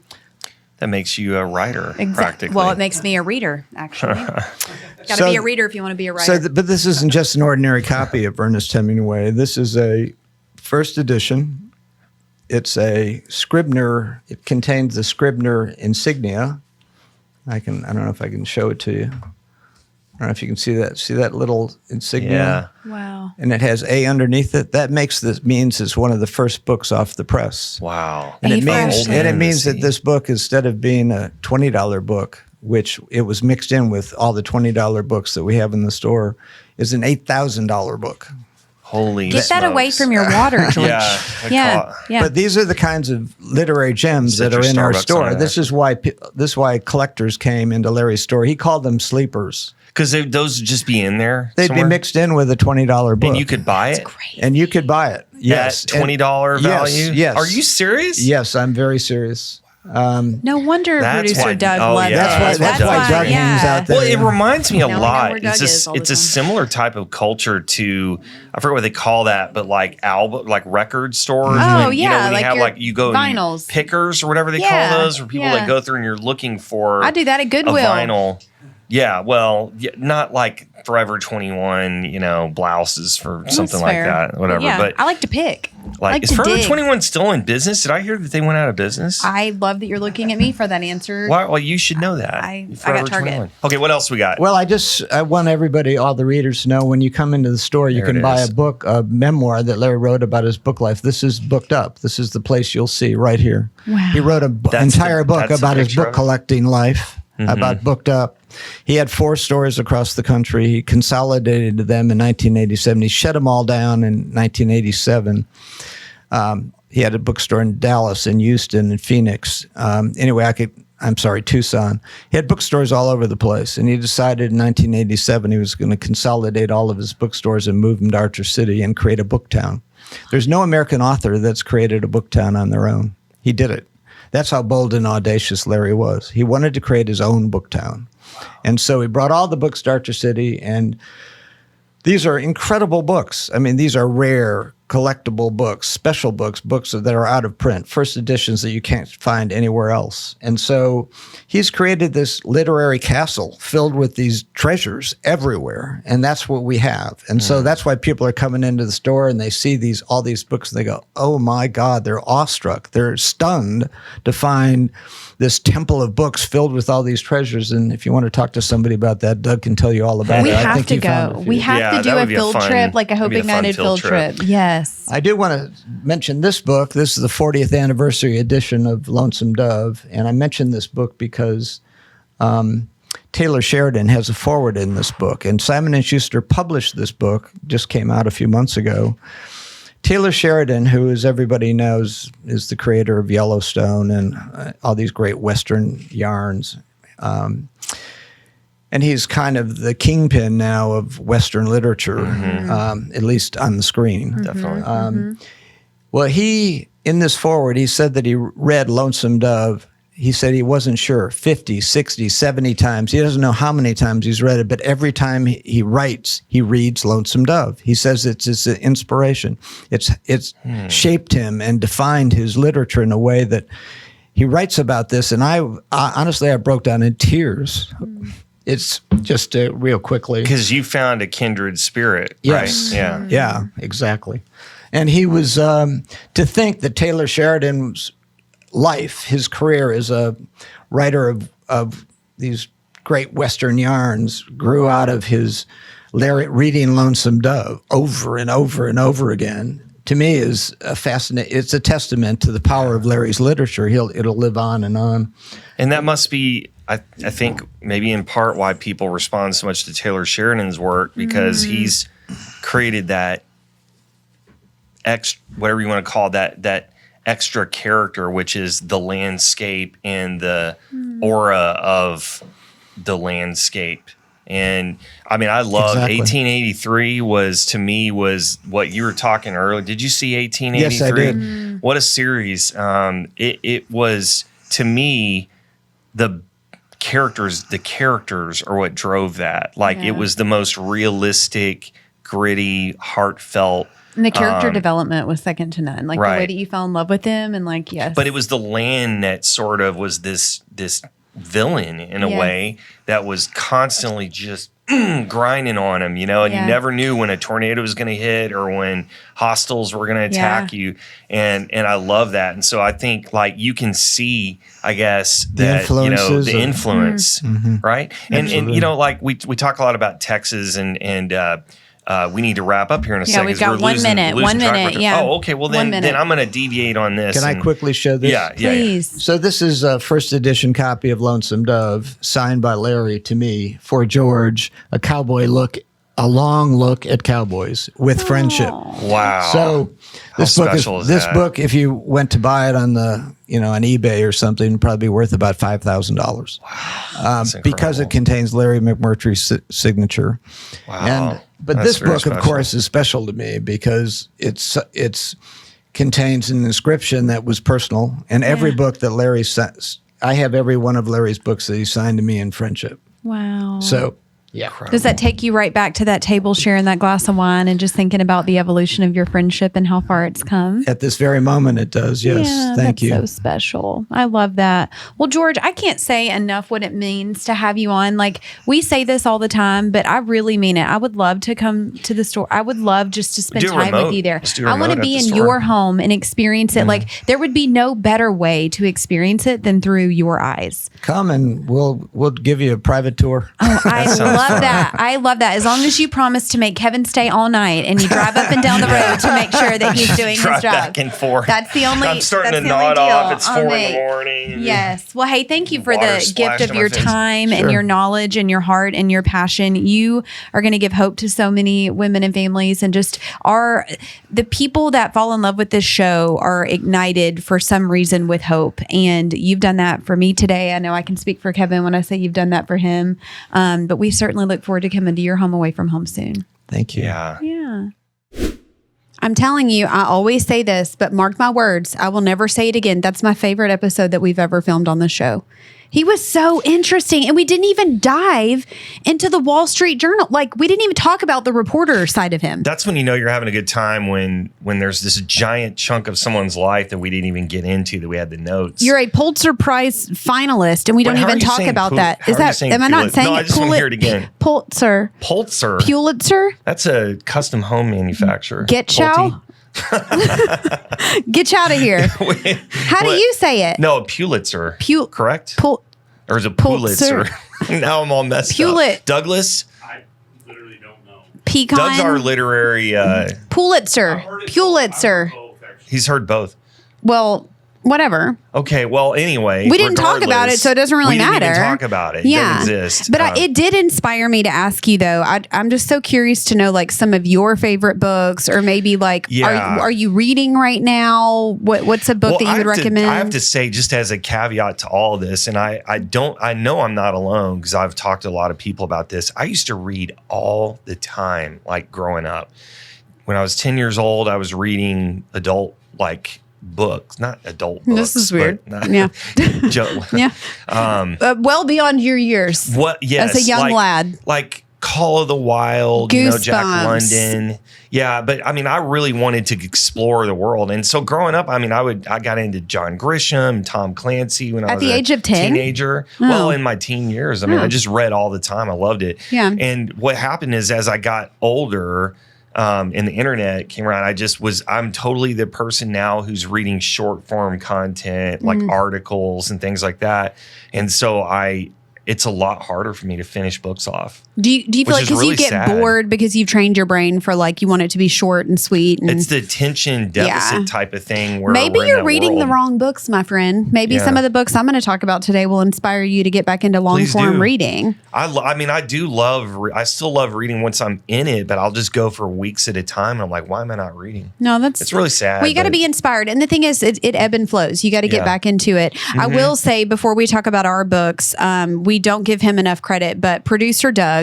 B: That makes you a writer, practically.
A: Well, it makes me a reader, actually. Got to be a reader if you want to be a writer.
C: But this isn't just an ordinary copy of Ernest Hemingway. This is a first edition. It's a Scribner. It contains the Scribner insignia. I don't know if I can show it to you. I don't know if you can see that. See that little insignia?
B: Yeah.
A: Wow.
C: And it has A underneath it. That means it's one of the first books off the press.
B: Wow.
C: And it means that this book, instead of being a $20 book, which it was mixed in with all the $20 books that we have in the store, is an $8,000 book.
B: Holy
A: Get that
B: smokes.
A: away from your water, George.
B: Yeah.
C: But these are the kinds of literary gems that are in our store. This is why collectors came into Larry's store. He called them sleepers.
B: Because those would just be in there
C: They'd
B: somewhere?
C: be mixed in with a $20 book.
B: And you could buy it?
C: And you could buy it. Yes.
B: At $20 value?
C: Yes.
B: Are you serious?
C: Yes, I'm very serious.
A: No wonder producer Doug loved it.
C: That's why Doug hangs out there.
B: Well, it reminds me a lot.
A: It's
B: a similar type of culture to, I forget what they call that, but like record stores.
A: Oh,
B: when,
A: yeah.
B: When you have you go
A: vinyls.
B: Pickers or whatever they call those, where people that go through and you're looking for
A: I do that at Goodwill.
B: a vinyl. Yeah, well, not like Forever 21, blouses for something like that, whatever.
A: Yeah,
B: but
A: I like to pick.
B: Is Forever 21 still in business? Did I hear that they went out of business?
A: I love that you're looking at me for that answer.
B: Well, you should know that.
A: I got Target.
B: 21. Okay, what else we got?
C: Well, I want everybody, all the readers, to know when you come into the store, you can buy a book, a memoir that Larry wrote about his book life. This is Booked Up. This is the place you'll see right here.
A: Wow.
C: He wrote an entire book about his book collecting life, about Booked Up. He had 4 stores across the country. He consolidated them in 1987. He shut them all down in 1987. He had a bookstore in Dallas, in Houston, and Phoenix. Tucson. He had bookstores all over the place, and he decided in 1987 he was going to consolidate all of his bookstores and move them to Archer City and create a book town. There's no American author that's created a book town on their own. He did it. That's how bold and audacious Larry was. He wanted to create his own book town. And so he brought all the books to Archer City, and these are incredible books. I mean, these are rare, collectible books, special books, books that are out of print, first editions that you can't find anywhere else. And so he's created this literary castle filled with these treasures everywhere, and that's what we have. And so that's why people are coming into the store and they see all these books and they go, oh my God, they're awestruck. They're stunned to find this temple of books filled with all these treasures. And if you want to talk to somebody about that, Doug can tell you all about it.
A: We have to go. We have to do a field trip, like a Hope Ignited field trip. Yes.
C: I do want to mention this book. This is the 40th anniversary edition of Lonesome Dove. And I mentioned this book because Taylor Sheridan has a foreword in this book. And Simon & Schuster published this book, just came out a few months ago. Taylor Sheridan, who, as everybody knows, is the creator of Yellowstone and all these great Western yarns. And he's kind of the kingpin now of Western literature, at least on the screen.
B: Definitely.
C: Well, in this foreword, he said that he read Lonesome Dove. He said he wasn't sure, 50, 60, 70 times. He doesn't know how many times he's read it, but every time he writes, he reads Lonesome Dove. He says it's an inspiration. It's shaped him and defined his literature in a way that he writes about this. And I honestly, I broke down in tears. It's just real quickly.
B: Because you found a kindred spirit,
C: yes.
B: right? Yeah.
C: Yeah, exactly. And he was, to think that Taylor Sheridan's life, his career as a writer of these great Western yarns grew out of his reading Lonesome Dove over and over and over again, to me is fascinating. It's a testament to the power of Larry's literature. It'll live on and on.
B: And that must be, I think, maybe in part why people respond so much to Taylor Sheridan's work, because he's created that whatever you want to call that extra character, which is the landscape and the aura of the landscape. And I mean, I love 1883 was what you were talking earlier. Did you see 1883?
C: Yes, I did.
B: What a series. It was, to me, the characters are what drove that. Like, it was the most realistic, gritty, heartfelt.
A: And the character development was second to none. Like the way that you fell in love with him, and like, yes.
B: But it was the land that sort of was this villain in a way that was constantly just grinding on him, and you never knew when a tornado was going to hit or when hostiles were going to attack you. And I love that. And so I think, like, you can see, I guess, that the influence, right? And like we talk a lot about Texas and we need to wrap up here in a second.
A: We've got 1 minute. 1 minute,
B: Oh, okay. Well, then I'm going to deviate on this.
C: Can I quickly show this?
B: Yeah.
A: Please.
C: So this is a first edition copy of Lonesome Dove, signed by Larry to me for George, a long look at cowboys with friendship.
B: Wow.
C: So this book, if you went to buy it on on eBay or something, would probably be worth about $5,000.
B: Wow.
C: Because it contains Larry McMurtry's signature.
B: Wow.
C: But this book, of course, is special to me because it's contains an inscription that was personal. And every book that Larry sent, I have every one of Larry's books that he signed to me in friendship.
A: Wow.
C: So,
A: does that take you right back to that table, sharing that glass of wine and just thinking about the evolution of your friendship and how far it's come?
C: At this very moment, it does. Yes. Thank you.
A: That's so special. I love that. Well, George, I can't say enough what it means to have you on. Like, we say this all the time, but I really mean it. I would love to come to the store. I would love just to spend time with you there.
B: I
A: want to be in your home and experience it. Like, there would be no better way to experience it than through your eyes.
C: Come and we'll give you a private tour.
A: Oh, I love that. I love that. As long as you promise to make Kevin stay all night and you drive up and down the road to make sure that he's doing his job.
B: Back and forth.
A: That's the only.
B: I'm starting to nod off. It's 4 a.m.
A: Yes. Well, hey, thank you for the gift of your time and your knowledge and your heart and your passion. You are going to give hope to so many women and families, and just the people that fall in love with this show are ignited for some reason with hope. And you've done that for me today. I know I can speak for Kevin when I say you've done that for him. But we certainly look forward to coming to your home away from home soon.
C: Thank you.
B: Yeah.
A: I'm telling you, I always say this, but mark my words, I will never say it again. That's my favorite episode that we've ever filmed on the show. He was so interesting. And we didn't even dive into the Wall Street Journal. Like, we didn't even talk about the reporter side of him.
B: That's when you know you're having a good time, when there's this giant chunk of someone's life that we didn't even get into, that we had the notes.
A: You're a Pulitzer Prize finalist, and we don't even talk about that. Is that, am I not saying it?
B: No, I just want to hear it again.
A: Pulitzer.
B: Pulitzer? That's a custom home manufacturer.
A: Getschow? Get you out of here. How do you say it?
B: No, Pulitzer. Correct? Or is it Pulitzer? Now I'm all messed up. Douglas?
D: I literally don't know.
A: Pecan?
B: Doug's our literary...
A: Pulitzer. Pulitzer.
B: He's heard both.
A: Well... whatever.
B: Okay, well, anyway.
A: We didn't talk about it, so it doesn't really matter.
B: We didn't even talk about it.
A: Yeah.
B: It doesn't exist.
A: But it did inspire me to ask you, though. I'm just so curious to know, like, some of your favorite books, or maybe, like, are you reading right now? What's a book that you would recommend?
B: I have to say, just as a caveat to all of this, and I know I'm not alone, because I've talked to a lot of people about this. I used to read all the time, like, growing up. When I was 10 years old, I was reading adult, like, books, not adult books.
A: This is weird.
B: Yeah.
A: Yeah. Well beyond your years.
B: Yes.
A: As a young lad.
B: Like Call of the Wild, Jack London. Yeah, but I mean, I really wanted to explore the world. And so growing up, I mean, I got into John Grisham, Tom Clancy when I was
A: at the age of 10?
B: Teenager. Oh. Well, in my teen years. I mean, I just read all the time. I loved it.
A: Yeah.
B: And what happened is, as I got older, and the internet came around, I'm totally the person now who's reading short form content, like articles and things like that. And so it's a lot harder for me to finish books off.
A: Do you feel like, because
B: really
A: you get bored because you've trained your brain for, like, you want it to be short and sweet? And
B: it's the attention deficit type of thing. Where
A: maybe you're reading the wrong books, my friend. Maybe some of the books I'm going to talk about today will inspire you to get back into long form reading.
B: I still love reading once I'm in it, but I'll just go for weeks at a time. And I'm like, why am I not reading?
A: No,
B: it's really sad.
A: Well, you got to be inspired. And the thing is, it ebb and flows. You got to get back into it. I will say, before we talk about our books, we don't give him enough credit, but producer Doug,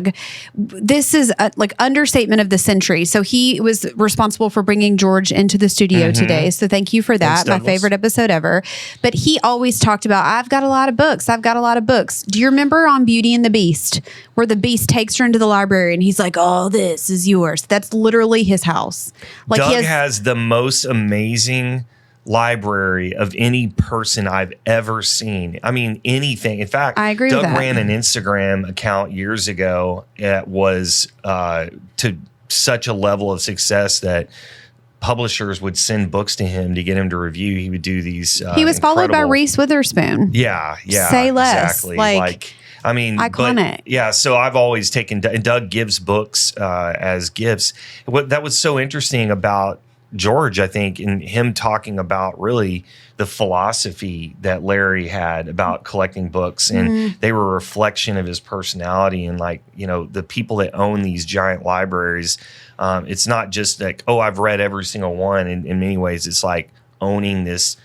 A: this is like understatement of the century. So he was responsible for bringing George into the studio today. So thank you for that.
B: Thanks,
A: my favorite episode ever. But he always talked about, I've got a lot of books. Do you remember on Beauty and the Beast, where the Beast takes her into the library and he's like, oh, this is yours? That's literally his house. Like,
B: Doug has the most amazing library of any person I've ever seen. I mean, anything. In fact,
A: I agree
B: Doug
A: with that.
B: ran an Instagram account years ago. It was to such a level of success that publishers would send books to him to get him to review. He would do these.
A: He was followed by Reese Witherspoon.
B: Yeah.
A: Say less.
B: Exactly.
A: Like
B: I mean,
A: iconic.
B: So I've always taken, and Doug gives books as gifts. What that was so interesting about George, I think, in him talking about really the philosophy that Larry had about collecting books, and they were a reflection of his personality. And, like, you know, the people that own these giant libraries, it's not just like, oh, I've read every single one. In many ways, it's like owning this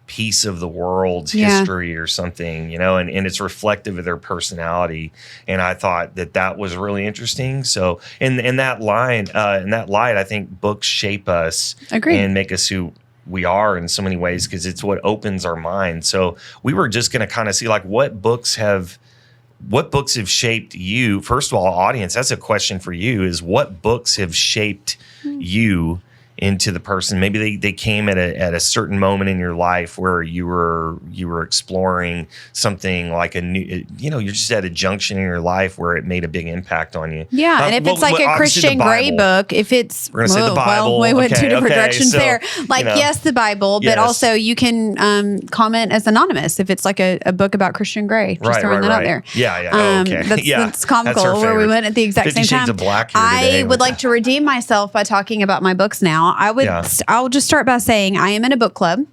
B: piece of the world's history or something, you know, and it's reflective of their personality. And I thought that was really interesting. So in that light, I think books shape us and make us who we are in so many ways, because it's what opens our mind. So we were just going to kind of see, like, what books have shaped you. First of all, audience, that's a question for you, is what books have shaped you into the person? Maybe they came at a certain moment in your life where you were exploring something, like a new, you know, you're just at a junction in your life where it made a big impact on you.
A: Yeah, and if it's like a Christian Grey book, if it's
B: we're gonna say the Bible.
A: Well, we went two different directions there. Like,
B: you know,
A: yes, the Bible, but also you can comment as anonymous if it's like a book about Christian Grey. Just throwing that out there.
B: Yeah. Okay.
A: That's comical where we went at the exact
B: 50
A: same time.
B: Shades of Black here today.
A: I would like to redeem myself by talking about my books now. I'll just start by saying I am in a book club.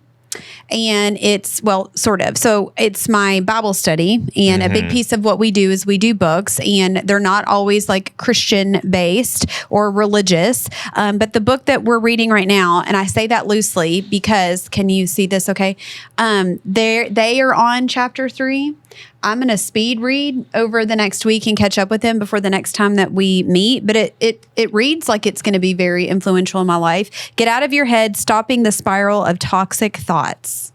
A: And it's, well, sort of. So it's my Bible study. And a big piece of what we do is we do books. And they're not always like Christian based or religious. But the book that we're reading right now, and I say that loosely because, can you see this okay? They are on chapter 3. I'm going to speed read over the next week and catch up with them before the next time that we meet. But it reads like it's going to be very influential in my life. Get out of your head, stopping the spiral of toxic thoughts.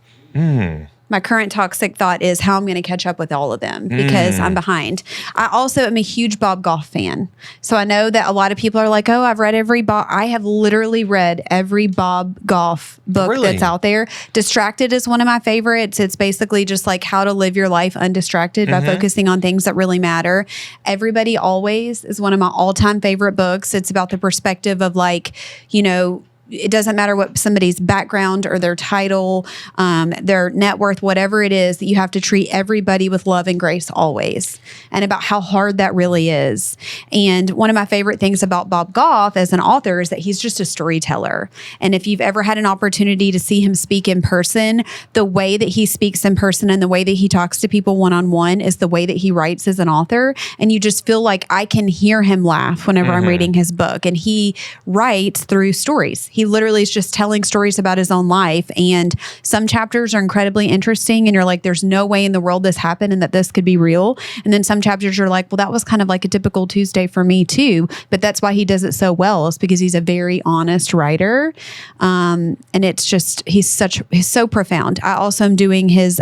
A: My current toxic thought is how I'm going to catch up with all of them because I'm behind. I also am a huge Bob Goff fan. So I know that a lot of people are like, oh, I've read every Bob. I have literally read every Bob Goff book that's out there. Distracted is one of my favorites. It's basically just like how to live your life undistracted by focusing on things that really matter. Everybody Always is one of my all-time favorite books. It's about the perspective of like, you know, it doesn't matter what somebody's background or their title, their net worth, whatever it is, that you have to treat everybody with love and grace always, and about how hard that really is. And one of my favorite things about Bob Goff as an author is that he's just a storyteller. And if you've ever had an opportunity to see him speak in person, the way that he speaks in person and the way that he talks to people one-on-one is the way that he writes as an author. And you just feel like I can hear him laugh whenever I'm reading his book. And he writes through stories. He literally is just telling stories about his own life. And some chapters are incredibly interesting. And you're like, there's no way in the world this happened and that this could be real. And then some chapters are like, well, that was kind of like a typical Tuesday for me too. But that's why he does it so well, is because he's a very honest writer. And it's just, he's so profound. I also am doing his,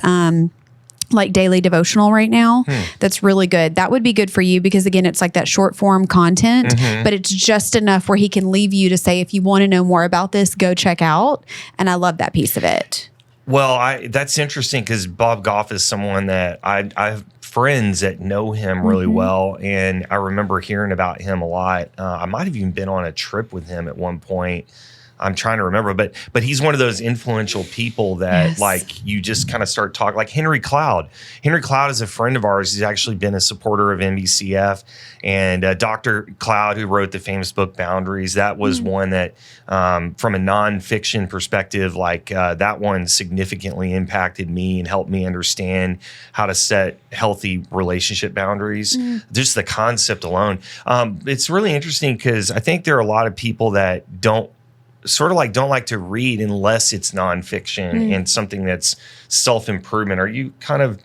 A: like daily devotional right now. That's really good. That would be good for you because again, it's like that short form content, but it's just enough where he can leave you to say, if you want to know more about this, go check out. And I love that piece of it.
B: Well, that's interesting because Bob Goff is someone that I have friends that know him really well. And I remember hearing about him a lot. I might have even been on a trip with him at one point. I'm trying to remember, but he's one of those influential people that like you just kind of start talking, like Henry Cloud. Henry Cloud is a friend of ours. He's actually been a supporter of NBCF, and Dr. Cloud, who wrote the famous book Boundaries, that was one that from a nonfiction perspective, like that one significantly impacted me and helped me understand how to set healthy relationship boundaries. Just the concept alone. It's really interesting because I think there are a lot of people that don't like to read unless it's nonfiction and something that's self-improvement.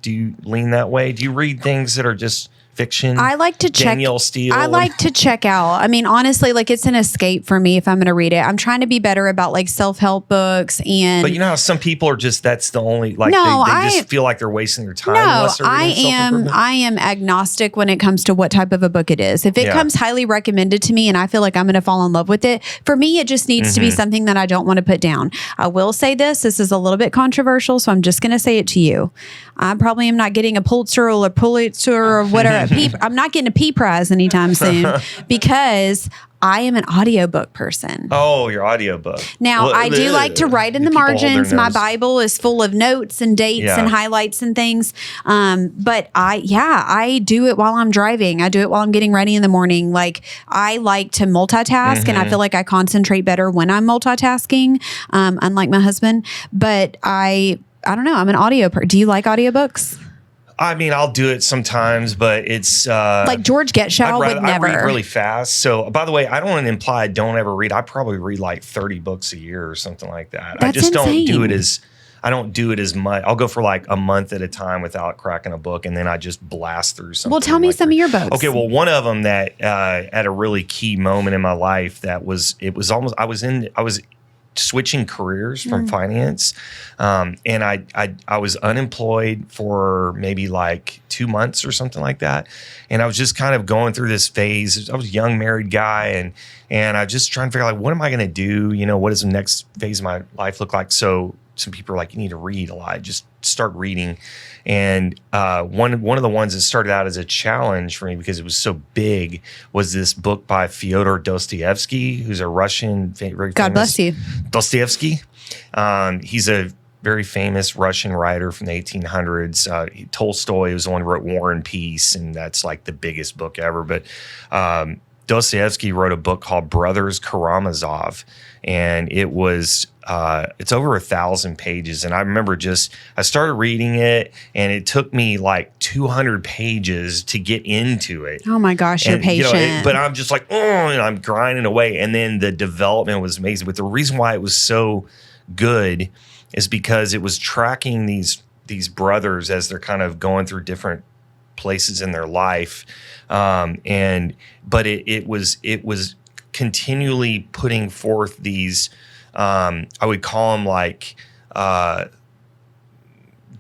B: Do you lean that way? Do you read things that are just fiction?
A: I like to
B: Danielle Steele.
A: I like to check out. I mean, honestly, like it's an escape for me if I'm going to read it. I'm trying to be better about like self-help books
B: But you know how some people are just, that's the only, like they just feel like they're wasting their time.
A: No, I am agnostic when it comes to what type of a book it is. If it comes highly recommended to me and I feel like I'm going to fall in love with it, for me, it just needs to be something that I don't want to put down. I will say this is a little bit controversial, so I'm just going to say it to you. I probably am not getting a Pulitzer or whatever. I'm not getting a P prize anytime soon because I am an audiobook person.
B: Oh, your audiobook.
A: Now, I do like to write in the margins. My Bible is full of notes and dates and highlights and things. But I do it while I'm driving. I do it while I'm getting ready in the morning. Like, I like to multitask, and I feel like I concentrate better when I'm multitasking, unlike my husband. But I don't know. I'm an audio person. Do you like audiobooks?
B: I mean, I'll do it sometimes, but it's
A: like George Getschow would never.
B: I read really fast. So, by the way, I don't want to imply I don't ever read. I probably read like 30 books a year or something like that.
A: That's insane.
B: I don't do it as much. I'll go for like a month at a time without cracking a book, and then I just blast through something.
A: Well, tell me some of your books.
B: Okay, well, one of them that at a really key moment in my life I was switching careers from finance. And I was unemployed for maybe like 2 months or something like that. And I was just kind of going through this phase. I was a young married guy and I was just trying to figure out, like, what am I going to do? You know, what does the next phase of my life look like? So some people are like, you need to read a lot. Just start reading. And one of the ones that started out as a challenge for me because it was so big was this book by Fyodor Dostoevsky, who's a Russian, very
A: God bless you.
B: Dostoevsky. He's a very famous Russian writer from the 1800s. Tolstoy was the one who wrote War and Peace, and that's like the biggest book ever. But Dostoevsky wrote a book called Brothers Karamazov, and it was it's over 1,000 pages. And I remember I started reading it, and it took me like 200 pages to get into it.
A: Oh my gosh, you're patient.
B: But I'm just like, and I'm grinding away. And then the development was amazing. But the reason why it was so good is because it was tracking these brothers as they're kind of going through different places in their life. But it was continually putting forth these, I would call them like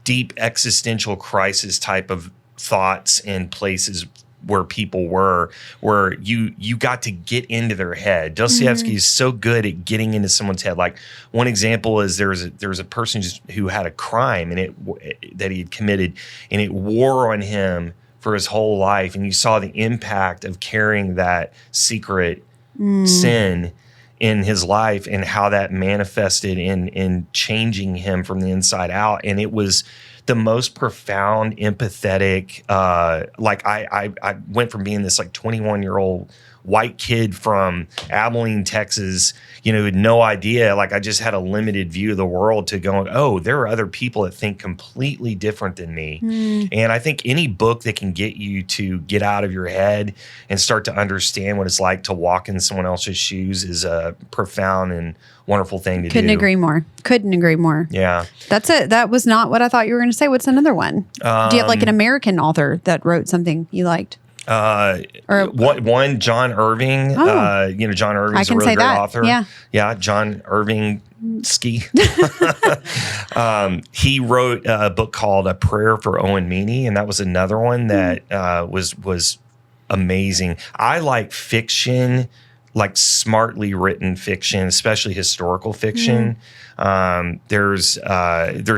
B: deep existential crisis type of thoughts in places where people were, where you got to get into their head. Dostoevsky is so good at getting into someone's head. Like one example is there was a person who had a crime that he had committed, and it wore on him for his whole life. And you saw the impact of carrying that secret sin in his life and how that manifested in changing him from the inside out. And it was the most profound, empathetic, like I went from being this like 21-year-old white kid from Abilene, Texas, who had no idea. Like I just had a limited view of the world to going, oh, there are other people that think completely different than me. And I think any book that can get you to get out of your head and start to understand what it's like to walk in someone else's shoes is a profound and wonderful thing to do.
A: Couldn't agree more.
B: Yeah.
A: That was not what I thought you were going to say. What's another one? Do you have like an American author that wrote something you liked?
B: One, John Irving. John Irving's a really great author. Yeah, John Irving Ski. He wrote a book called A Prayer for Owen Meany, and that was another one that was amazing. I like fiction, like smartly written fiction, especially historical fiction. There's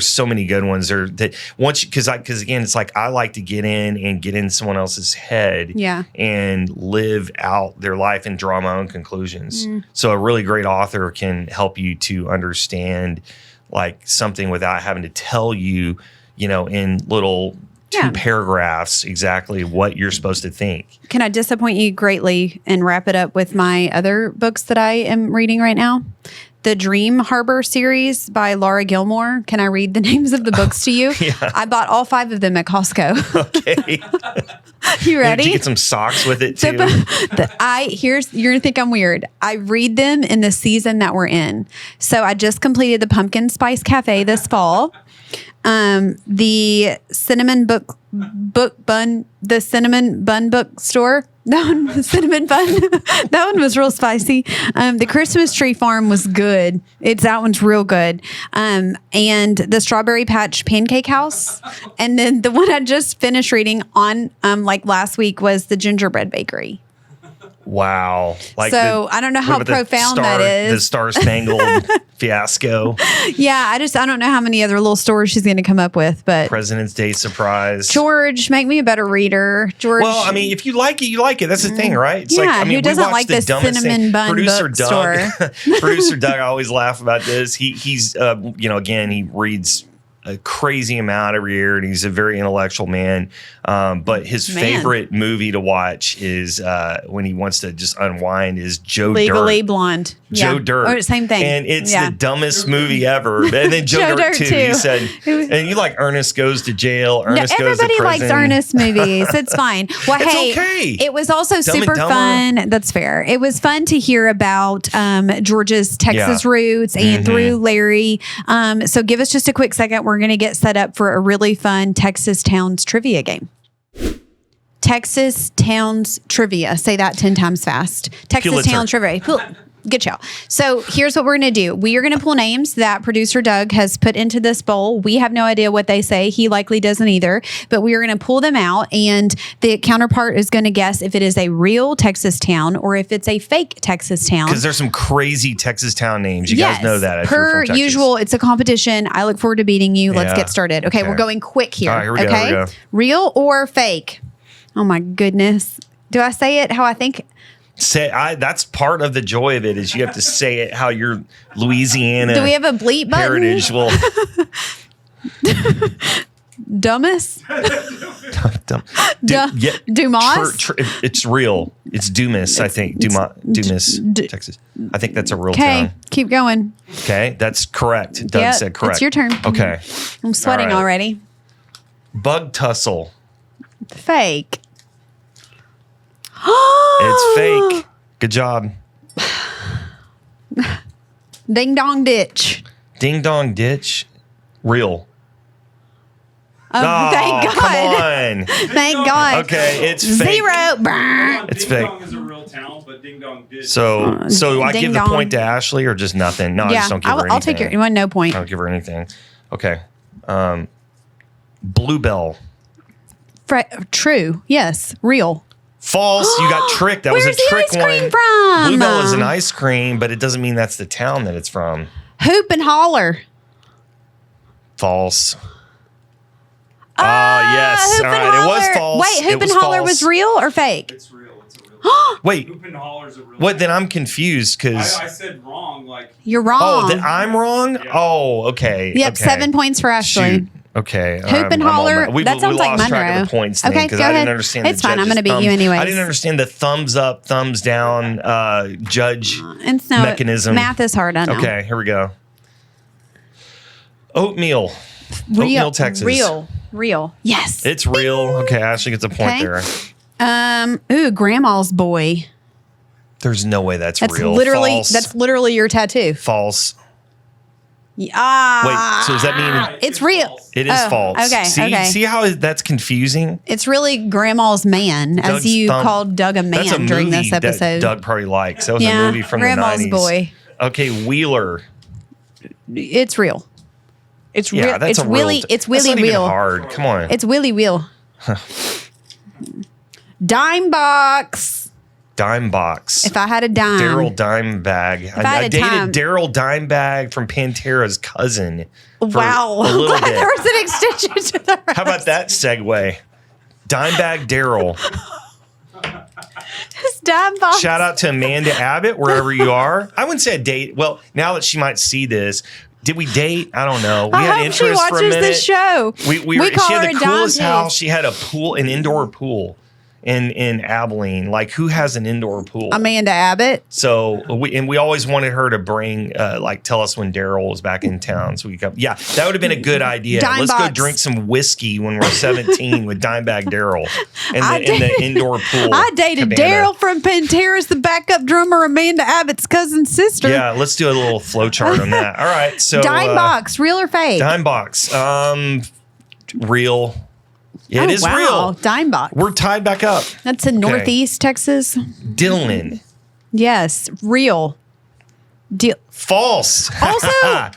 B: so many good ones there that once, because again, it's like I like to get in someone else's head, and live out their life and draw my own conclusions. So a really great author can help you to understand like something without having to tell you, in little 2 paragraphs exactly what you're supposed to think.
A: Can I disappoint you greatly and wrap it up with my other books that I am reading right now? The Dream Harbor series by Laura Gilmore. Can I read the names of the books to you? I bought all 5 of them at Costco.
B: Okay.
A: You ready?
B: Did you get some socks with it too?
A: You're gonna think I'm weird. I read them in the season that we're in. So I just completed the Pumpkin Spice Cafe this fall. The cinnamon bun bookstore. The cinnamon bun. That one was real spicy. The Christmas Tree Farm was good. That one's real good. And the Strawberry Patch Pancake House. And then the one I just finished reading on like last week was the Gingerbread Bakery.
B: Wow.
A: I don't know how profound that is.
B: The Star Spangled Fiasco.
A: Yeah, I don't know how many other little stories she's going to come up with, but
B: President's Day Surprise.
A: George, make me a better reader. George.
B: Well, I mean, if you like it, you like it. That's the thing, right? It's
A: who doesn't like the cinnamon bun bookstore?
B: Producer Doug, I always laugh about this. He's again, he reads a crazy amount every year, and he's a very intellectual man. But his favorite movie to watch is when he wants to just unwind is Joe
A: Legally
B: Dirt.
A: Blonde.
B: Joe Dirt.
A: Or same thing.
B: And it's the dumbest movie ever. And then Joe Dirt too. He said, and you like Ernest Goes to Jail. Ernest Goes to Prison.
A: Everybody likes Ernest movies. It's fine. Well,
B: it's okay.
A: It was also super fun. That's fair. It was fun to hear about George's Texas roots and through Larry. So give us just a quick second. We're going to get set up for a really fun Texas Towns trivia game. Texas Towns trivia. Say that 10 times fast. Texas Towns trivia. Getschow. So here's what we're going to do. We are going to pull names that producer Doug has put into this bowl. We have no idea what they say. He likely doesn't either. But we are going to pull them out, and the counterpart is going to guess if it is a real Texas town or if it's a fake Texas town.
B: Because there's some crazy Texas town names. You guys know that.
A: Per usual, it's a competition. I look forward to beating you. Let's get started. Okay, we're going quick here.
B: All right, here we go.
A: Real or fake? Oh my goodness. Do I say it how I think?
B: That's part of the joy of it is you have to say it how your Louisiana
A: Do we have a bleep button?
B: heritage will.
A: Dumbest? Dumas?
B: It's real. It's Dumas, I think. Dumas, Texas. I think that's a real town.
A: Okay, keep going.
B: Okay, that's correct. Doug said correct.
A: It's your turn.
B: Okay.
A: I'm sweating already.
B: Bug tussle.
A: Fake.
B: It's fake. Good job.
A: Ding dong ditch.
B: Ding dong ditch. Real.
A: Thank God.
B: Come on.
A: Thank God.
B: Okay, it's fake.
A: 0.
B: It's
D: Ding
B: fake.
D: Dong is a real town, but Ding Dong Ditch.
B: So I
A: Ding
B: give the
A: dong.
B: point to Ashley or just nothing? No, I just don't give her anything.
A: I'll take your no point.
B: I don't give her anything. Okay. Bluebell.
A: True. Yes. Real.
B: False. You got tricked. That was a
A: Where's the
B: trick
A: ice cream
B: one.
A: from?
B: Bluebell is an ice cream, but it doesn't mean that's the town that it's from.
A: Hoop and holler.
B: False. Yes.
A: Hoop
B: All
A: and
B: right.
A: holler.
B: It was false.
A: Wait, hoop and holler was real or fake?
D: It's real. It's a real
B: Wait.
D: Hoop and Holler's a real
B: What?
D: town.
B: Then I'm confused because.
D: I said wrong. Like,
A: You're wrong.
B: Oh, that I'm wrong?
D: Yeah.
B: Oh, okay.
A: Yep,
B: okay.
A: 7 points for Ashley.
B: Shoot. Okay.
A: Hoop and holler.
B: We
A: That sounds like
B: lost track
A: Monroe.
B: of the points thing
A: Okay,
B: because
A: go
B: I
A: ahead.
B: didn't understand
A: It's
B: the
A: fine. I'm
B: judge's
A: gonna beat you anyways.
B: I didn't understand the thumbs up, thumbs down judge
A: And no,
B: mechanism.
A: Math is hard, I know.
B: Okay, here we go. Oatmeal. Oatmeal, Texas.
A: Real. Yes.
B: It's real. Okay, Ashley gets a point
A: Okay.
B: there.
A: Grandma's boy.
B: There's no way that's
A: That's
B: real.
A: literally
B: False.
A: your tattoo.
B: False. Wait,
A: Ah.
B: so does that mean
A: It's real.
D: false.
B: it is
A: Oh,
B: false?
A: okay, okay.
B: See how that's confusing?
A: It's really Grandma's man, as
B: Doug's
A: you
B: thumb.
A: called Doug a
B: That's a
A: man during
B: movie
A: this episode.
B: that Doug probably likes. That was
A: Yeah,
B: a movie from
A: Grandma's
B: the 90s.
A: boy.
B: Okay, Wheeler.
A: It's real. It's
B: Yeah,
A: real.
B: that's
A: It's
B: a real.
A: Willie. It's
B: That's
A: Willie
B: not even
A: Wheel.
B: hard. Come on.
A: It's Willie Wheel. Dime box.
B: Dime box.
A: If I had a dime.
B: Daryl Dimebag.
A: I had
B: I
A: a
B: dated
A: time.
B: Daryl Dimebag from Pantera's cousin. for
A: Wow.
B: a little
A: Glad
B: bit.
A: there was an extension to the
B: How about that segue? Dimebag Daryl.
A: This dime box.
B: Shout out to Amanda Abbott, wherever you are. I wouldn't say a date. Well, now that she might see this, did we date? I don't know. We
A: I
B: had
A: hope she
B: interest for a
A: watches
B: minute.
A: this show.
B: We
A: call
B: she
A: her
B: had the
A: a
B: coolest
A: Dante.
B: house. She had a pool, an indoor pool in Abilene. Like, who has an indoor pool?
A: Amanda Abbott.
B: So we always wanted her to bring tell us when Daryl was back in town so we could come. Yeah, that would have been a good idea.
A: Dime
B: Let's go
A: box.
B: drink some whiskey when we're 17 with Dimebag Daryl in the indoor pool.
A: I dated
B: cabana.
A: Daryl from Pantera's, the backup drummer, Amanda Abbott's cousin's sister.
B: Yeah, let's do a little flow chart on that. All right, so
A: Dime box, real or fake?
B: Dime box, real. Yeah, it is
A: wow.
B: real.
A: Dime box.
B: We're tied back up.
A: That's in Northeast Texas.
B: Dylan.
A: Yes, real.
B: False.
A: Also-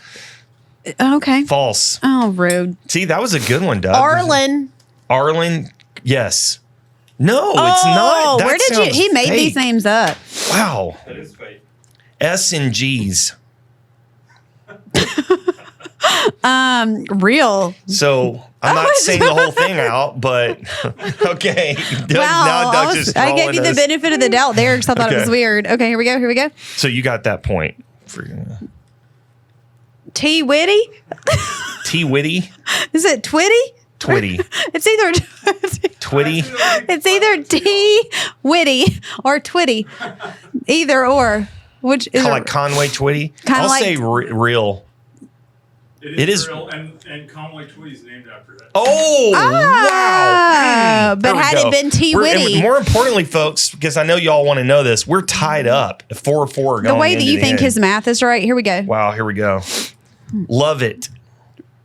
A: Okay.
B: False.
A: Oh, rude.
B: See, that was a good one, Doug.
A: Arlen.
B: Yes. No, it's not. That
A: Where did you?
B: sounds
A: He made
B: fake.
A: these names up.
B: Wow.
D: that is fake.
B: S and G's.
A: Real.
B: So I'm not saying the whole thing out, but okay. Now Doug just
A: I gave you the
B: trolling us.
A: benefit of the doubt there because I thought it was
B: Okay.
A: weird. Okay, here we go.
B: So you got that point.
A: T Witty.
B: T Witty,
A: Is it Twitty?
B: Twitty,
A: It's either
B: Twitty.
A: it's either T Witty or Twitty. Either or. Which is
B: Kind of like Conway Twitty.
A: Kinda
B: I'll
A: like-
B: say real.
D: It is
B: real,
D: and Conway Twitty's named after that.
B: Oh, wow.
A: but
B: There we
A: had
B: go.
A: it been T
B: And
A: Witty,
B: more importantly, folks, because I know y'all want to know this, we're tied up 4-4 going
A: the way that
B: into
A: you
B: the
A: think
B: end.
A: his math is right. Here we go.
B: Wow, here we go. Love it.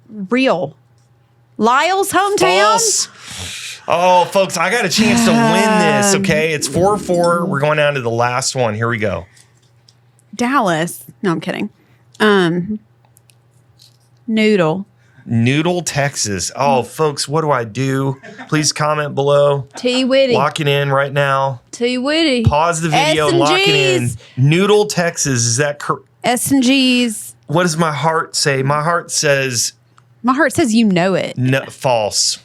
A: Real. Lyle's hometown.
B: False. Oh, folks, I got a chance to win this, okay? It's 4-4. We're going down to the last one. Here we go.
A: Dallas. No, I'm kidding. Noodle.
B: Noodle, Texas. Oh, folks, what do I do? Please comment below.
A: T Witty.
B: Lock it in right now.
A: T Witty.
B: Pause the video and lock it in.
A: S&Gs.
B: Noodle, Texas. Is that correct?
A: S&Gs.
B: What does my heart say? My heart says
A: My heart says you know it.
B: no, false.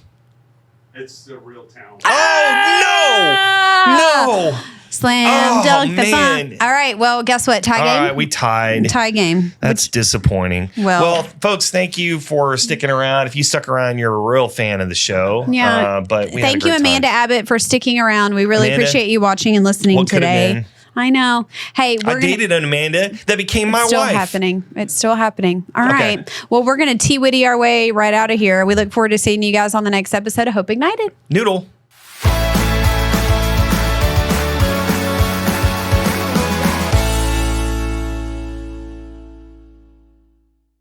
D: It's a real town.
B: Oh, no! No!
A: Slam dunk the
B: man.
A: fun. All right. Well, guess what? Tie game.
B: All right, we tied.
A: Tie game.
B: That's disappointing. Well, folks, thank you for sticking around. If you stuck around, you're a real fan of the show.
A: Yeah.
B: But we
A: thank you, Amanda Abbott, for sticking around. We really appreciate you watching and listening today. I know. Hey,
B: I dated an Amanda that became my wife.
A: It's still happening. All right. Well, we're going to T-Witty our way right out of here. We look forward to seeing you guys on the next episode of Hope Ignited.
B: Noodle.